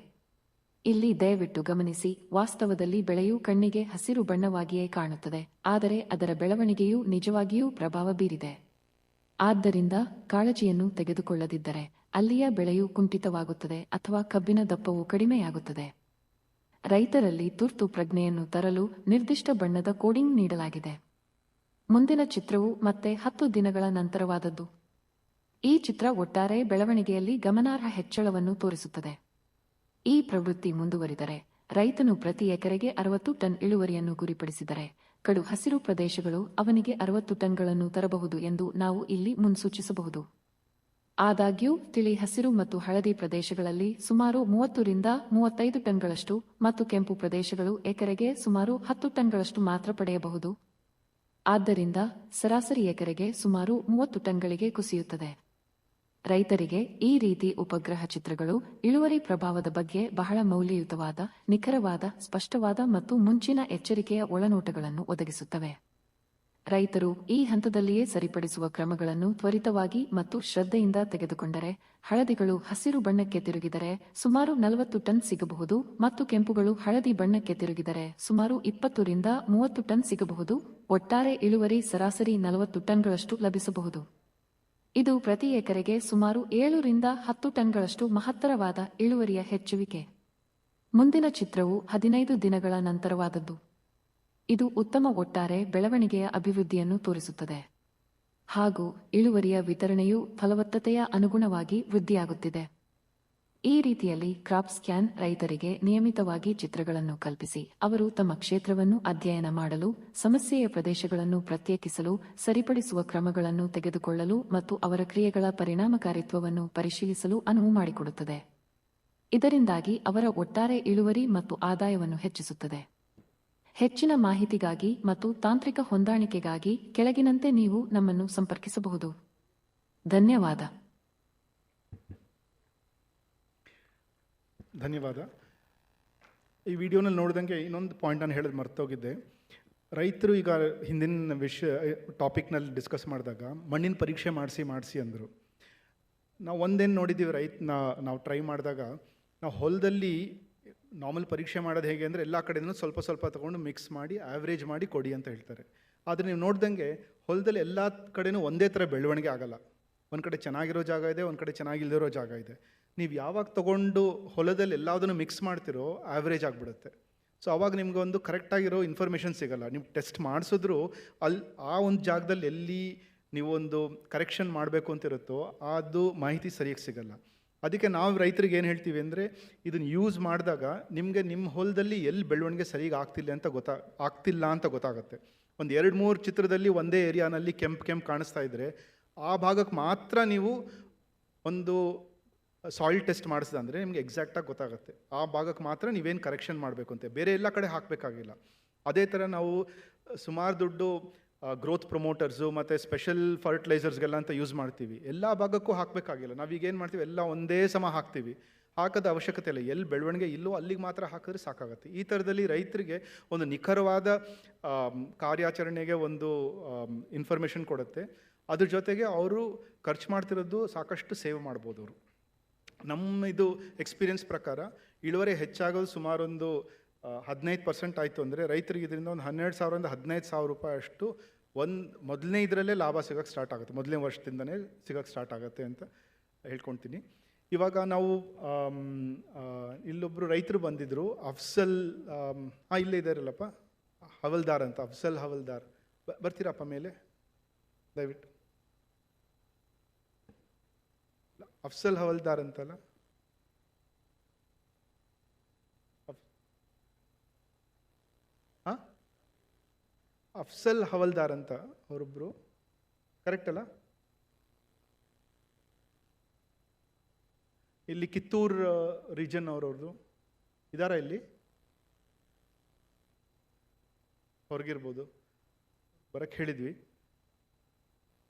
ಇಲ್ಲಿ ದಯವಿಟ್ಟು ಗಮನಿಸಿ, ವಾಸ್ತವದಲ್ಲಿ ಬೆಳೆಯು ಕಣ್ಣಿಗೆ ಹಸಿರು ಬಣ್ಣವಾಗಿಯೇ ಕಾಣುತ್ತದೆ, ಆದರೆ ಅದರ ಬೆಳವಣಿಗೆಯು ನಿಜವಾಗಿಯೂ ಪ್ರಭಾವ ಬೀರಿದೆ. ಆದ್ದರಿಂದ ಕಾಳಜಿಯನ್ನು ತೆಗೆದುಕೊಳ್ಳದಿದ್ದರೆ ಅಲ್ಲಿಯ ಬೆಳೆಯು ಕುಂಠಿತವಾಗುತ್ತದೆ ಅಥವಾ ಕಬ್ಬಿನ ದಪ್ಪವು ಕಡಿಮೆಯಾಗುತ್ತದೆ. ರೈತರಲ್ಲಿ ತುರ್ತು ಪ್ರಜ್ಞೆಯನ್ನು ತರಲು ನಿರ್ದಿಷ್ಟ ಬಣ್ಣದ ಕೋಡಿಂಗ್ ನೀಡಲಾಗಿದೆ. ಮುಂದಿನ ಚಿತ್ರವು ಮತ್ತೆ 10 ದಿನಗಳ ನಂತರವಾದದ್ದು. ಈ ಚಿತ್ರ ಒಟ್ಟಾರೆ ಬೆಳವಣಿಗೆಯಲ್ಲಿ ಗಮನಾರ್ಹ ಹೆಚ್ಚಳವನ್ನು ತೋರಿಸುತ್ತದೆ. ಈ ಪ್ರವೃತ್ತಿ ಮುಂದುವರಿದರೆ ರೈತನು ಪ್ರತಿ ಎಕರೆಗೆ 60 ಟನ್ ಇಳುವರಿಯನ್ನು ಗುರಿಪಡಿಸಿದರೆ ಕಡು ಹಸಿರು ಪ್ರದೇಶಗಳು ಅವನಿಗೆ 60 ಟನ್ಗಳನ್ನು ತರಬಹುದು ಎಂದು ನಾವು ಇಲ್ಲಿ ಮುನ್ಸೂಚಿಸಬಹುದು. ಆದಾಗ್ಯೂ ತಿಳಿ ಹಸಿರು ಮತ್ತು ಹಳದಿ ಪ್ರದೇಶಗಳಲ್ಲಿ ಸುಮಾರು 30 ರಿಂದ 35 ಟನ್ಗಳಷ್ಟು ಮತ್ತು ಕೆಂಪು ಪ್ರದೇಶಗಳು ಎಕರೆಗೆ ಸುಮಾರು 10 ಟನ್ಗಳಷ್ಟು ಮಾತ್ರ ಪಡೆಯಬಹುದು. ಆದ್ದರಿಂದ ಸರಾಸರಿ ಎಕರೆಗೆ ಸುಮಾರು 30 ಟನ್ಗಳಿಗೆ ಕುಸಿಯುತ್ತದೆ. ರೈತರಿಗೆ ಈ ರೀತಿ ಉಪಗ್ರಹ ಚಿತ್ರಗಳು ಇಳುವರಿ ಪ್ರಭಾವದ ಬಗ್ಗೆ ಬಹಳ ಮೌಲ್ಯಯುತವಾದ, ನಿಖರವಾದ, ಸ್ಪಷ್ಟವಾದ ಮತ್ತು ಮುಂಚಿನ ಎಚ್ಚರಿಕೆಯ ಒಳನೋಟಗಳನ್ನು ಒದಗಿಸುತ್ತವೆ. ರೈತರು ಈ ಹಂತದಲ್ಲಿಯೇ ಸರಿಪಡಿಸುವ ಕ್ರಮಗಳನ್ನು ತ್ವರಿತವಾಗಿ ಮತ್ತು ಶ್ರದ್ಧೆಯಿಂದ ತೆಗೆದುಕೊಂಡರೆ ಹಳದಿಗಳು ಹಸಿರು ಬಣ್ಣಕ್ಕೆ ತಿರುಗಿದರೆ ಸುಮಾರು 40 ಟನ್ ಸಿಗಬಹುದು ಮತ್ತು ಕೆಂಪುಗಳು ಹಳದಿ ಬಣ್ಣಕ್ಕೆ ತಿರುಗಿದರೆ ಸುಮಾರು 20 ರಿಂದ 30 ಟನ್ ಸಿಗಬಹುದು. ಒಟ್ಟಾರೆ ಇಳುವರಿ ಸರಾಸರಿ 40 ಟನ್ಗಳಷ್ಟು ಲಭಿಸಬಹುದು. ಇದು ಪ್ರತಿ ಎಕರೆಗೆ ಸುಮಾರು 7 ರಿಂದ 10 ಟನ್ಗಳಷ್ಟು ಮಹತ್ತರವಾದ ಇಳುವರಿಯ ಹೆಚ್ಚುವಿಕೆ. ಮುಂದಿನ ಚಿತ್ರವು 15 ದಿನಗಳ ನಂತರವಾದದ್ದು. ಇದು ಉತ್ತಮ ಒಟ್ಟಾರೆ ಬೆಳವಣಿಗೆಯ ಅಭಿವೃದ್ಧಿಯನ್ನು ತೋರಿಸುತ್ತದೆ ಹಾಗೂ ಇಳುವರಿಯ ವಿತರಣೆಯು ಫಲವತ್ತತೆಯ ಅನುಗುಣವಾಗಿ ವೃದ್ಧಿಯಾಗುತ್ತಿದೆ. ಈ ರೀತಿಯಲ್ಲಿ ಕ್ರಾಪ್ ಸ್ಕ್ಯಾನ್ ರೈತರಿಗೆ ನಿಯಮಿತವಾಗಿ ಚಿತ್ರಗಳನ್ನು ಕಲ್ಪಿಸಿ ಅವರು ತಮ್ಮ ಕ್ಷೇತ್ರವನ್ನು ಅಧ್ಯಯನ ಮಾಡಲು, ಸಮಸ್ಯೆಯ ಪ್ರದೇಶಗಳನ್ನು ಪ್ರತ್ಯೇಕಿಸಲು, ಸರಿಪಡಿಸುವ ಕ್ರಮಗಳನ್ನು ತೆಗೆದುಕೊಳ್ಳಲು ಮತ್ತು ಅವರ ಕ್ರಿಯೆಗಳ ಪರಿಣಾಮಕಾರಿತ್ವವನ್ನು ಪರಿಶೀಲಿಸಲು ಅನುವು ಮಾಡಿಕೊಡುತ್ತದೆ. ಇದರಿಂದಾಗಿ ಅವರ ಒಟ್ಟಾರೆ ಇಳುವರಿ ಮತ್ತು ಆದಾಯವನ್ನು ಹೆಚ್ಚಿಸುತ್ತದೆ. ಹೆಚ್ಚಿನ ಮಾಹಿತಿಗಾಗಿ ಮತ್ತು ತಾಂತ್ರಿಕ ಹೊಂದಾಣಿಕೆಗಾಗಿ ಕೆಳಗಿನಂತೆ ನೀವು ನಮ್ಮನ್ನು ಸಂಪರ್ಕಿಸಬಹುದು. ಧನ್ಯವಾದ. ಧನ್ಯವಾದ. ಈ ವಿಡಿಯೋನಲ್ಲಿ ನೋಡಿದಂಗೆ ಇನ್ನೊಂದು ಪಾಯಿಂಟ್ ನಾನು ಹೇಳೋದು ಮರ್ತೋಗಿದ್ದೆ. ರೈತರು ಈಗ ಹಿಂದಿನ ಟಾಪಿಕ್ನಲ್ಲಿ ಡಿಸ್ಕಸ್ ಮಾಡಿದಾಗ ಮಣ್ಣಿನ ಪರೀಕ್ಷೆ ಮಾಡಿಸಿ ಅಂದರು. ನಾವು ಒಂದೇನು ನೋಡಿದ್ದೀವಿ, ನಾವು ಟ್ರೈ ಮಾಡಿದಾಗ ನಾವು ಹೊಲದಲ್ಲಿ ನಾರ್ಮಲ್ ಪರೀಕ್ಷೆ ಮಾಡೋದು ಹೇಗೆ ಅಂದರೆ ಎಲ್ಲ ಕಡೆಯೂ ಸ್ವಲ್ಪ ಸ್ವಲ್ಪ ತೊಗೊಂಡು ಮಿಕ್ಸ್ ಮಾಡಿ ಆ್ಯಾವ್ರೇಜ್ ಮಾಡಿ ಕೊಡಿ ಅಂತ ಹೇಳ್ತಾರೆ. ಆದರೆ ನೀವು ನೋಡ್ದಂಗೆ ಹೊಲದಲ್ಲಿ ಎಲ್ಲ ಕಡೆಯೂ ಒಂದೇ ಥರ ಬೆಳವಣಿಗೆ ಆಗಲ್ಲ. ಒಂದು ಕಡೆ ಚೆನ್ನಾಗಿರೋ ಜಾಗ ಇದೆ, ಒಂದು ಕಡೆ ಚೆನ್ನಾಗಿಲ್ಲದಿರೋ ಜಾಗ ಇದೆ. ನೀವು ಯಾವಾಗ ತೊಗೊಂಡು ಹೊಲದಲ್ಲಿ ಎಲ್ಲದನ್ನು ಮಿಕ್ಸ್ ಮಾಡ್ತಿರೋ ಆ್ಯಾವ್ರೇಜ್ ಆಗಿಬಿಡುತ್ತೆ. ಸೊ ಆವಾಗ ನಿಮ್ಗೆ ಒಂದು ಕರೆಕ್ಟಾಗಿರೋ ಇನ್ಫಾರ್ಮೇಷನ್ ಸಿಗೋಲ್ಲ. ನೀವು ಟೆಸ್ಟ್ ಮಾಡಿಸಿದ್ರು ಆ ಒಂದು ಜಾಗದಲ್ಲಿ ಎಲ್ಲಿ ನೀವೊಂದು ಕರೆಕ್ಷನ್ ಮಾಡಬೇಕು ಅಂತಿರುತ್ತೋ ಅದು ಮಾಹಿತಿ ಸರಿಯಾಗಿ ಸಿಗೋಲ್ಲ. ಅದಕ್ಕೆ ನಾವು ರೈತರಿಗೆ ಏನು ಹೇಳ್ತೀವಿ ಅಂದರೆ, ಇದನ್ನು ಯೂಸ್ ಮಾಡಿದಾಗ ನಿಮಗೆ ನಿಮ್ಮ ಹೊಲದಲ್ಲಿ ಎಲ್ಲಿ ಬೆಳವಣಿಗೆ ಸರಿಯಾಗಿ ಆಗ್ತಿಲ್ಲ ಅಂತ ಗೊತ್ತಾಗುತ್ತೆ. ಒಂದು 2-3 ಚಿತ್ರದಲ್ಲಿ ಒಂದೇ ಏರಿಯಾನಲ್ಲಿ ಕೆಂಪು ಕಾಣಿಸ್ತಾ ಇದ್ದರೆ ಆ ಭಾಗಕ್ಕೆ ಮಾತ್ರ ನೀವು ಒಂದು ಸಾಯಿಲ್ ಟೆಸ್ಟ್ ಮಾಡಿಸಿದಂದರೆ ನಿಮಗೆ ಎಕ್ಸಾಕ್ಟಾಗಿ ಗೊತ್ತಾಗುತ್ತೆ. ಆ ಭಾಗಕ್ಕೆ ಮಾತ್ರ ನೀವೇನು ಕರೆಕ್ಷನ್ ಮಾಡಬೇಕು ಅಂತ, ಬೇರೆ ಎಲ್ಲ ಕಡೆ ಹಾಕಬೇಕಾಗಿಲ್ಲ. ಅದೇ ಥರ ನಾವು ಸುಮಾರು ದುಡ್ಡು ಗ್ರೋತ್ ಪ್ರೊಮೋಟರ್ಸು ಮತ್ತು ಸ್ಪೆಷಲ್ ಫರ್ಟಿಲೈಸರ್ಸ್ಗೆಲ್ಲ ಅಂತ ಯೂಸ್ ಮಾಡ್ತೀವಿ. ಎಲ್ಲ ಭಾಗಕ್ಕೂ ಹಾಕಬೇಕಾಗಿಲ್ಲ. ನಾವೀಗೇನು ಮಾಡ್ತೀವಿ, ಎಲ್ಲ ಒಂದೇ ಸಮ ಹಾಕ್ತೀವಿ. ಹಾಕೋದ ಅವಶ್ಯಕತೆ ಇಲ್ಲ. ಎಲ್ಲಿ ಬೆಳವಣಿಗೆ ಇಲ್ಲೋ ಅಲ್ಲಿಗೆ ಮಾತ್ರ ಹಾಕಿದ್ರೆ ಸಾಕಾಗುತ್ತೆ. ಈ ಥರದಲ್ಲಿ ರೈತರಿಗೆ ಒಂದು ನಿಖರವಾದ ಕಾರ್ಯಾಚರಣೆಗೆ ಒಂದು ಇನ್ಫಾರ್ಮೇಷನ್ ಕೊಡುತ್ತೆ. ಅದ್ರ ಜೊತೆಗೆ ಅವರು ಖರ್ಚು ಮಾಡ್ತಿರೋದು ಸಾಕಷ್ಟು ಸೇವ್ ಮಾಡ್ಬೋದು ಅವರು. ನಮ್ಮ ಇದು ಎಕ್ಸ್ಪೀರಿಯನ್ಸ್ ಪ್ರಕಾರ ಇಳುವರಿ ಹೆಚ್ಚಾಗೋದು ಸುಮಾರೊಂದು 15% ಆಯಿತು ಅಂದರೆ ರೈತರಿಗೆ ಇದರಿಂದ ಒಂದು 12,000 ರಿಂದ 15,000 ರೂಪಾಯಿ ಅಷ್ಟು ಮೊದಲನೇ ಇದರಲ್ಲೇ ಲಾಭ ಸಿಗೋಕ್ಕೆ ಸ್ಟಾರ್ಟ್ ಆಗುತ್ತೆ. ಮೊದಲನೇ ವರ್ಷದಿಂದನೇ ಸಿಗೋಕ್ಕೆ ಸ್ಟಾರ್ಟ್ ಆಗುತ್ತೆ ಅಂತ ಹೇಳ್ಕೊಳ್ತೀನಿ. ಇವಾಗ ನಾವು ಇಲ್ಲೊಬ್ಬರು ರೈತರು ಬಂದಿದ್ದರು, ಅಫ್ಸಲ್ ಇಲ್ಲೇ ಇದ್ದಾರಲ್ಲಪ್ಪ, ಹವಲ್ದಾರ್ ಅಂತ, ಅಫ್ಸಲ್ ಹವಲ್ದಾರ್. ಬರ್ತೀರಪ್ಪ ಮೇಲೆ ದಯವಿಟ್ಟು. ಅಫ್ಸಲ್ ಹವಲ್ದಾರ್ ಅಂತಲ್ಲ, ಅಫ್ಸಲ್ ಹವಲ್ದಾರ್ ಅಂತ ಅವರೊಬ್ಬರು, ಕರೆಕ್ಟ್ ಅಲ್ಲ? ಇಲ್ಲಿ ಕಿತ್ತೂರು ರೀಜನ್ ಅವ್ರವ್ರದ್ದು ಇದಾರಾ ಇಲ್ಲಿ? ಹೊರಗಿರ್ಬೋದು, ಬರಕ್ಕೆ ಹೇಳಿದ್ವಿ.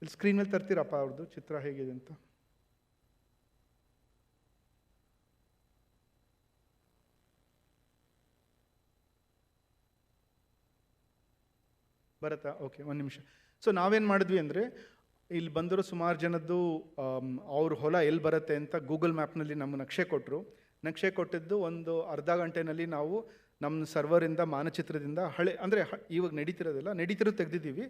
ಇಲ್ಲಿ ಸ್ಕ್ರೀನ್ ಮೇಲೆ ತರ್ತೀರಪ್ಪ ಅವ್ರದ್ದು ಚಿತ್ರ ಹೇಗಿದೆ ಅಂತ. ಬರುತ್ತಾ? ಓಕೆ, ಒಂದು ನಿಮಿಷ. ಸೊ ನಾವೇನು ಮಾಡಿದ್ವಿ ಅಂದರೆ, ಇಲ್ಲಿ ಬಂದಿರೋ ಸುಮಾರು ಜನದ್ದು ಅವ್ರ ಹೊಲ ಎಲ್ಲಿ ಬರುತ್ತೆ ಅಂತ ಗೂಗಲ್ ಮ್ಯಾಪ್ನಲ್ಲಿ ನಮ್ಮ ನಕ್ಷೆ ಕೊಟ್ಟರು. ನಕ್ಷೆ ಕೊಟ್ಟಿದ್ದು ಒಂದು ಅರ್ಧ ಗಂಟೆನಲ್ಲಿ ನಾವು ನಮ್ಮ ಸರ್ವರಿಂದ ಮಾನಚಿತ್ರದಿಂದ ಅಂದರೆ ಇವಾಗ ನಡೀತಿರೋದು ತೆಗೆದಿದ್ದೀವಿ.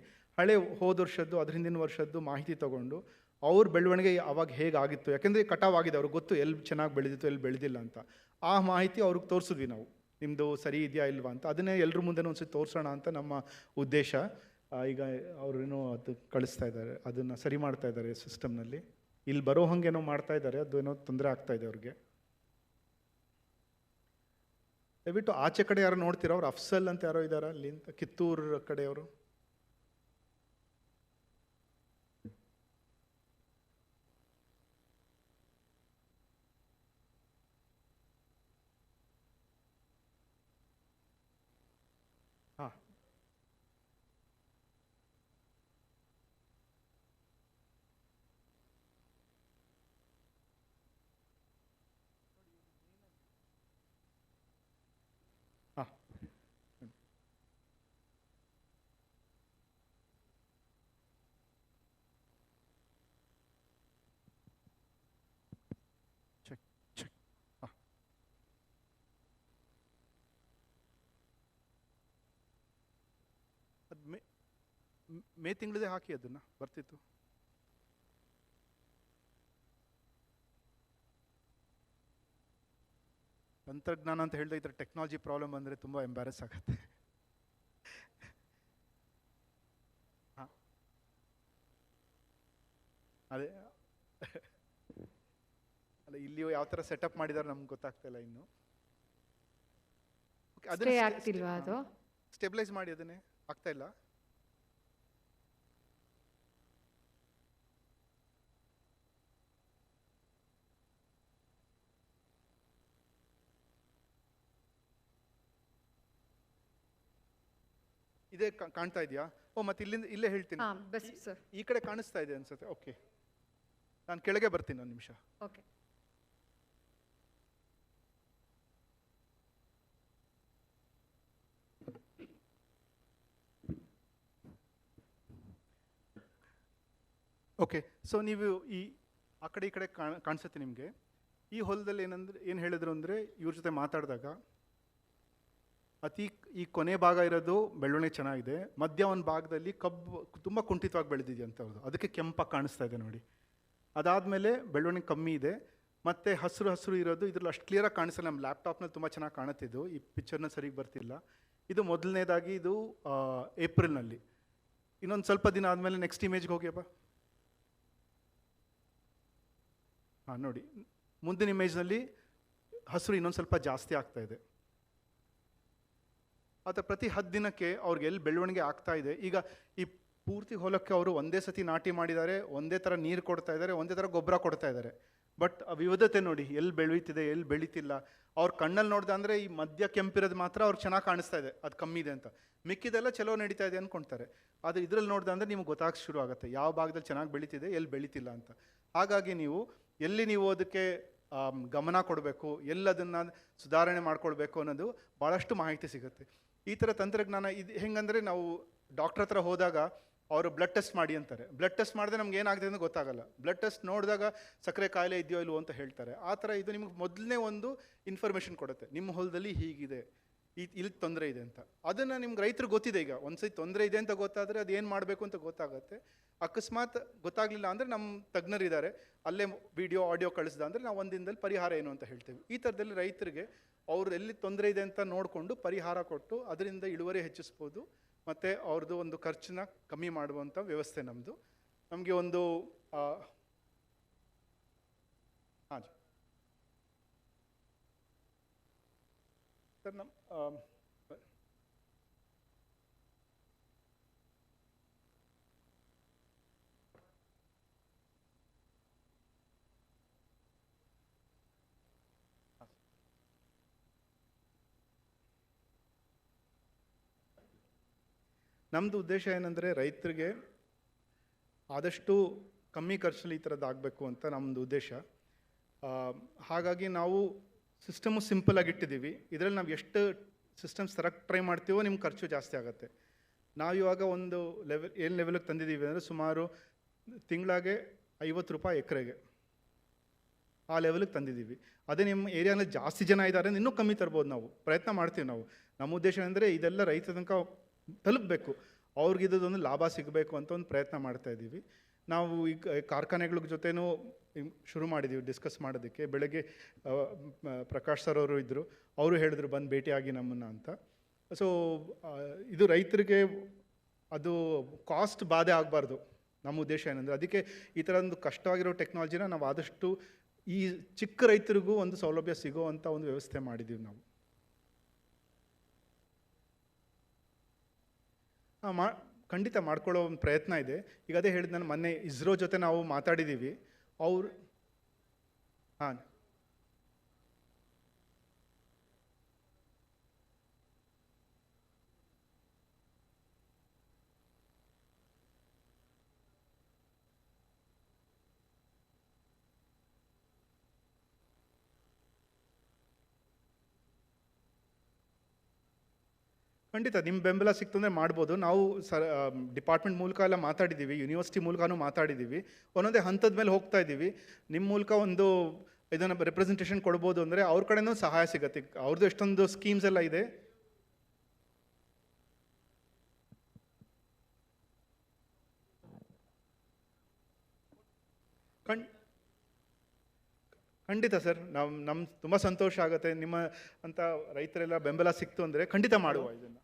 ಹೋದ ವರ್ಷದ್ದು, ಅದ್ರ ಹಿಂದಿನ ವರ್ಷದ್ದು ಮಾಹಿತಿ ತೊಗೊಂಡು ಅವ್ರ ಬೆಳವಣಿಗೆ ಅವಾಗ ಹೇಗಾಗಿತ್ತು, ಯಾಕೆಂದರೆ ಕಟಾವ್ ಆಗಿದೆ, ಅವ್ರಿಗೆ ಗೊತ್ತು ಎಲ್ಲಿ ಚೆನ್ನಾಗಿ ಬೆಳೆದಿತ್ತು ಎಲ್ಲಿ ಬೆಳೆದಿಲ್ಲ ಅಂತ. ಆ ಮಾಹಿತಿ ಅವ್ರಿಗೆ ತೋರಿಸಿದ್ವಿ ನಾವು, ನಿಮ್ಮದು ಸರಿ ಇದೆಯಾ ಇಲ್ವಾ ಅಂತ. ಅದನ್ನೇ ಎಲ್ಲರ ಮುಂದೆ ಒಂದ್ಸತಿ ತೋರಿಸೋಣ ಅಂತ ನಮ್ಮ ಉದ್ದೇಶ. ಈಗ ಅವರೇನೋ ಅದು ಕಳಿಸ್ತಾ ಇದ್ದಾರೆ, ಅದನ್ನು ಸರಿ ಮಾಡ್ತಾ ಇದ್ದಾರೆ ಸಿಸ್ಟಮ್ನಲ್ಲಿ. ಇಲ್ಲಿ ಬರೋ ಹಂಗೇನೋ ಮಾಡ್ತಾ ಇದ್ದಾರೆ, ಅದು ಏನೋ ತೊಂದರೆ ಆಗ್ತಾ ಇದೆ ಅವ್ರಿಗೆ. ದಯವಿಟ್ಟು ಆಚೆ ಕಡೆ ಯಾರೋ ನೋಡ್ತೀರಾ, ಅವ್ರು ಅಫ್ಸಲ್ ಅಂತ ಯಾರೋ ಇದ್ದಾರಾ ಅಲ್ಲಿ ಅಂತ, ಕಿತ್ತೂರು ಕಡೆಯವರು? ಹಾಂ, ಹಾಂ, ಮೇ ತಿಂಗಳದೇ ಹಾಕಿ ಅದನ್ನು ಬರ್ತಿತ್ತು. ತಂತ್ರಜ್ಞಾನ ಅಂತ ಹೇಳಿದ್ರೆ ಈ ಥರ ಟೆಕ್ನಾಲಜಿ ಪ್ರಾಬ್ಲಮ್ ಅಂದರೆ ತುಂಬ ಎಂಬ್ಯಾರಸ್ ಆಗುತ್ತೆ. ಹಾಂ ಅದೇ ಅಲ್ಲ, ಇಲ್ಲಿ ಯಾವ ಥರ ಸೆಟಪ್ ಮಾಡಿದಾರೆ ನಮ್ಗೆ ಗೊತ್ತಾಗ್ತಾ ಇಲ್ಲ ಇನ್ನು. ಆಗ್ತಿಲ್ವಾ ಅದು? ಸ್ಟೆಬಿಲೈಸ್ ಮಾಡಿ ಅದನ್ನೇ ಆಗ್ತಾ ಇಲ್ಲ. ಇದೇ ಕಾಣ್ತಾ ಇದೆಯಾ? ಓ, ಮತ್ತೆ ಇಲ್ಲಿಂದ ಇಲ್ಲೇ ಹೇಳ್ತೀನಿ. Best sir. ಈ ಕಡೆ ಕಾಣಿಸ್ತಾ ಇದೆ ಅನ್ಸುತ್ತೆ. ಓಕೆ, ನಾನು ಕೆಳಗೆ ಬರ್ತೀನಿ ಒಂದು ನಿಮಿಷ. ಓಕೆ. ಓಕೆ, ಸೊ ನೀವು ಆ ಕಡೆ ಈ ಕಡೆ ಕಾಣಿಸುತ್ತೆ ನಿಮಗೆ. ಈ ಹೊಲದಲ್ಲಿ ಏನು ಹೇಳಿದ್ರು ಅಂದರೆ, ಇವ್ರ ಜೊತೆ ಮಾತಾಡಿದಾಗ ಈ ಕೊನೆ ಭಾಗ ಇರೋದು ಬೆಳವಣಿಗೆ ಚೆನ್ನಾಗಿದೆ, ಮಧ್ಯ ಒಂದು ಭಾಗದಲ್ಲಿ ಕಬ್ಬು ತುಂಬ ಕುಂಠಿತವಾಗಿ ಬೆಳೆದಿದೆ ಅಂತ ಅವ್ರದ್ದು, ಅದಕ್ಕೆ ಕೆಂಪಾಗಿ ಕಾಣಿಸ್ತಾ ಇದೆ ನೋಡಿ. ಅದಾದಮೇಲೆ ಬೆಳವಣಿಗೆ ಕಮ್ಮಿ ಇದೆ, ಮತ್ತು ಹಸಿರು ಇರೋದು ಇದ್ರಲ್ಲಿ ಅಷ್ಟು ಕ್ಲಿಯರಾಗಿ ಕಾಣಿಸಲ್ಲ. ನಮ್ಮ ಲ್ಯಾಪ್ಟಾಪ್ನಲ್ಲಿ ತುಂಬ ಚೆನ್ನಾಗಿ ಕಾಣುತ್ತಿದ್ದು, ಈ ಪಿಕ್ಚರ್ನ ಸರಿಗೆ ಬರ್ತಿಲ್ಲ. ಇದು ಮೊದಲನೇದಾಗಿ, ಇದು ಏಪ್ರಿಲ್ನಲ್ಲಿ. ಇನ್ನೊಂದು ಸ್ವಲ್ಪ ದಿನ ಆದಮೇಲೆ ನೆಕ್ಸ್ಟ್ ಇಮೇಜ್ಗೆ ಹೋಗ್ಯಪ್ಪ. ಹಾಂ ನೋಡಿ, ಮುಂದಿನ ಇಮೇಜ್ನಲ್ಲಿ ಹಸಿರು ಇನ್ನೊಂದು ಸ್ವಲ್ಪ ಜಾಸ್ತಿ ಆಗ್ತಾ ಇದೆ. ಅಥವಾ ಪ್ರತಿ 10 ದಿನಕ್ಕೆ ಅವ್ರಿಗೆ ಎಲ್ಲಿ ಬೆಳವಣಿಗೆ ಆಗ್ತಾ ಇದೆ. ಈಗ ಈ ಪೂರ್ತಿ ಹೊಲಕ್ಕೆ ಅವರು ಒಂದೇ ಸತಿ ನಾಟಿ ಮಾಡಿದ್ದಾರೆ, ಒಂದೇ ಥರ ನೀರು ಕೊಡ್ತಾ ಇದ್ದಾರೆ, ಒಂದೇ ಥರ ಗೊಬ್ಬರ ಕೊಡ್ತಾ ಇದ್ದಾರೆ. ಬಟ್ ಆ ವಿವಿಧತೆ ನೋಡಿ, ಎಲ್ಲಿ ಬೆಳೀತಿದೆ ಎಲ್ಲಿ ಬೆಳೀತಿಲ್ಲ. ಅವ್ರ ಕಣ್ಣಲ್ಲಿ ನೋಡ್ದೆ ಅಂದರೆ ಈ ಮಧ್ಯ ಕೆಂಪಿರೋದು ಮಾತ್ರ ಅವ್ರಿಗೆ ಚೆನ್ನಾಗಿ ಕಾಣಿಸ್ತಾ ಇದೆ, ಅದು ಕಮ್ಮಿ ಇದೆ ಅಂತ. ಮಿಕ್ಕಿದೆಲ್ಲ ಚಲೋ ನಡೀತಾ ಇದೆ ಅಂದ್ಕೊಳ್ತಾರೆ. ಆದರೆ ಇದರಲ್ಲಿ ನೋಡ್ದೆ ಅಂದರೆ ನಿಮ್ಗೆ ಗೊತ್ತಾಗ ಶುರು ಆಗುತ್ತೆ ಯಾವ ಭಾಗದಲ್ಲಿ ಚೆನ್ನಾಗಿ ಬೆಳೀತಿದೆ, ಎಲ್ಲಿ ಬೆಳೀತಿಲ್ಲ ಅಂತ. ಹಾಗಾಗಿ ನೀವು ಅದಕ್ಕೆ ಗಮನ ಕೊಡಬೇಕು, ಎಲ್ಲದನ್ನು ಸುಧಾರಣೆ ಮಾಡ್ಕೊಳ್ಬೇಕು ಅನ್ನೋದು ಭಾಳಷ್ಟು ಮಾಹಿತಿ ಸಿಗುತ್ತೆ. ಈ ಥರ ತಂತ್ರಜ್ಞಾನ ಇದು ಹೆಂಗಂದರೆ, ನಾವು ಡಾಕ್ಟ್ರ್ ಹತ್ರ ಹೋದಾಗ ಅವರು ಬ್ಲಡ್ ಟೆಸ್ಟ್ ಮಾಡಿ ಅಂತಾರೆ. ಬ್ಲಡ್ ಟೆಸ್ಟ್ ಮಾಡಿದ್ರೆ ನಮ್ಗೆ ಏನಾಗ್ತದೆ ಅಂತ ಗೊತ್ತಾಗಲ್ಲ. ಬ್ಲಡ್ ಟೆಸ್ಟ್ ನೋಡಿದಾಗ ಸಕ್ಕರೆ ಕಾಯಿಲೆ ಇದೆಯೋ ಇಲ್ವೋ ಅಂತ ಹೇಳ್ತಾರೆ. ಆ ಥರ ಇದು ನಿಮ್ಗೆ ಮೊದಲನೇ ಒಂದು ಇನ್ಫಾರ್ಮೇಷನ್ ಕೊಡುತ್ತೆ, ನಿಮ್ಮ ಹೊಲದಲ್ಲಿ ಹೀಗಿದೆ, ಇಲ್ಲಿ ತೊಂದರೆ ಇದೆ ಅಂತ. ಅದನ್ನು ನಿಮ್ಗೆ ರೈತರು ಗೊತ್ತಿದೆ. ಈಗ ಒಂದ್ಸತಿ ತೊಂದರೆ ಇದೆ ಅಂತ ಗೊತ್ತಾದರೆ ಅದು ಏನು ಮಾಡಬೇಕು ಅಂತ ಗೊತ್ತಾಗುತ್ತೆ. ಅಕಸ್ಮಾತ್ ಗೊತ್ತಾಗಲಿಲ್ಲ ಅಂದರೆ ನಮ್ಮ ತಜ್ಞರಿದ್ದಾರೆ, ಅಲ್ಲೇ ವಿಡಿಯೋ ಆಡಿಯೋ ಕಳಿಸ್ದ ಅಂದರೆ ನಾವು ಒಂದು ದಿನದಲ್ಲಿ ಪರಿಹಾರ ಏನು ಅಂತ ಹೇಳ್ತೇವೆ. ಈ ಥರದಲ್ಲಿ ರೈತರಿಗೆ ಅವ್ರು ಎಲ್ಲಿ ತೊಂದರೆ ಇದೆ ಅಂತ ನೋಡಿಕೊಂಡು ಪರಿಹಾರ ಕೊಟ್ಟು ಅದರಿಂದ ಇಳುವರಿ ಹೆಚ್ಚಿಸ್ಬೋದು, ಮತ್ತು ಅವ್ರದ್ದು ಒಂದು ಖರ್ಚನ್ನ ಕಮ್ಮಿ ಮಾಡುವಂಥ ವ್ಯವಸ್ಥೆ ನಮ್ಮದು. ನಮಗೆ ಒಂದು ಹಾಂ ಸರ್, ನಮ್ಮದು ಉದ್ದೇಶ ಏನಂದರೆ, ರೈತರಿಗೆ ಆದಷ್ಟು ಕಮ್ಮಿ ಖರ್ಚಲ್ಲಿ ಈ ಥರದ್ದು ಆಗಬೇಕು ಅಂತ ನಮ್ಮದು ಉದ್ದೇಶ. ಹಾಗಾಗಿ ನಾವು ಸಿಸ್ಟಮು ಸಿಂಪಲ್ ಆಗಿಟ್ಟಿದ್ದೀವಿ. ಇದರಲ್ಲಿ ನಾವು ಎಷ್ಟು ಸಿಸ್ಟಮ್ಸ್ ತರಕ್ಕೆ ಟ್ರೈ ಮಾಡ್ತೀವೋ ನಿಮ್ಮ ಖರ್ಚು ಜಾಸ್ತಿ ಆಗುತ್ತೆ. ನಾವಿವಾಗ ಒಂದು ಲೆವೆಲ್ಗೆ ತಂದಿದ್ದೀವಿ ಅಂದರೆ, ಸುಮಾರು ತಿಂಗಳಾಗೆ 50 ರೂಪಾಯಿ ಎಕರೆಗೆ ಆ ಲೆವೆಲ್ಗೆ ತಂದಿದ್ದೀವಿ. ಅದೇ ನಿಮ್ಮ ಏರಿಯಾನಲ್ಲಿ ಜಾಸ್ತಿ ಜನ ಇದ್ದಾರೆ, ಇನ್ನೂ ಕಮ್ಮಿ ತರ್ಬೋದು. ನಾವು ಪ್ರಯತ್ನ ಮಾಡ್ತೀವಿ. ನಮ್ಮ ಉದ್ದೇಶ ಅಂದರೆ ಇದೆಲ್ಲ ರೈತ ತನಕ ತಲುಪಬೇಕು, ಅವ್ರಿಗೆ ಇದೊಂದು ಲಾಭ ಸಿಗಬೇಕು ಅಂತ ಒಂದು ಪ್ರಯತ್ನ ಮಾಡ್ತಾ ಇದ್ದೀವಿ. ನಾವು ಈಗ ಕಾರ್ಖಾನೆಗಳ ಜೊತೆನೂ ಶುರು ಮಾಡಿದ್ದೀವಿ ಡಿಸ್ಕಸ್ ಮಾಡೋದಕ್ಕೆ. ಬೆಳಗ್ಗೆ ಪ್ರಕಾಶ್ ಸರ್ ಅವರು ಇದ್ದರು, ಅವರು ಹೇಳಿದ್ರು ಬಂದು ಭೇಟಿಯಾಗಿ ನಮ್ಮನ್ನು ಅಂತ. ಸೊ ಇದು ರೈತರಿಗೆ ಅದು ಕಾಸ್ಟ್ ಬಾಧೆ ಆಗಬಾರ್ದು. ನಮ್ಮ ಉದ್ದೇಶ ಏನಂದರೆ, ಅದಕ್ಕೆ ಈ ಥರ ಒಂದು ಕಷ್ಟವಾಗಿರೋ ಟೆಕ್ನಾಲಜಿನ ನಾವು ಆದಷ್ಟು ಈ ಚಿಕ್ಕ ರೈತರಿಗೂ ಒಂದು ಸೌಲಭ್ಯ ಸಿಗೋ ಅಂಥ ಒಂದು ವ್ಯವಸ್ಥೆ ಮಾಡಿದ್ದೀವಿ ನಾವು. ಖಂಡಿತ ಮಾಡ್ಕೊಳ್ಳೋ ಒಂದು ಪ್ರಯತ್ನ ಇದೆ. ಈಗ ಅದೇ ಹೇಳಿದ, ನಾನು ಮೊನ್ನೆ ಇಸ್ರೋ ಜೊತೆ ನಾವು ಮಾತಾಡಿದ್ದೀವಿ. ಅವರು ಹಾಂ ಖಂಡಿತ ನಿಮ್ಮ ಬೆಂಬಲ ಸಿಕ್ತು ಅಂದರೆ ಮಾಡ್ಬೋದು. ನಾವು ಡಿಪಾರ್ಟ್ಮೆಂಟ್ ಮೂಲಕ ಎಲ್ಲ ಮಾತಾಡಿದ್ದೀವಿ, ಯೂನಿವರ್ಸಿಟಿ ಮೂಲಕನೂ ಮಾತಾಡಿದ್ದೀವಿ. ಒಂದೊಂದೇ ಹಂತದ ಮೇಲೆ ಹೋಗ್ತಾ ಇದ್ದೀವಿ. ನಿಮ್ಮ ಮೂಲಕ ಒಂದು ಇದನ್ನು ರೆಪ್ರೆಸೆಂಟೇಷನ್ ಕೊಡ್ಬೋದು ಅಂದರೆ ಅವ್ರ ಕಡೆನೂ ಸಹಾಯ ಸಿಗುತ್ತೆ. ಅವ್ರದ್ದು ಎಷ್ಟೊಂದು ಸ್ಕೀಮ್ಸ್ ಎಲ್ಲ ಇದೆ. ಖಂಡಿತ ಸರ್, ನಮ್ಮ ತುಂಬ ಸಂತೋಷ ಆಗುತ್ತೆ. ನಿಮ್ಮ ಅಂತ ರೈತರೆಲ್ಲ ಬೆಂಬಲ ಸಿಕ್ತು ಅಂದರೆ ಖಂಡಿತ ಮಾಡುವ ಇದನ್ನು.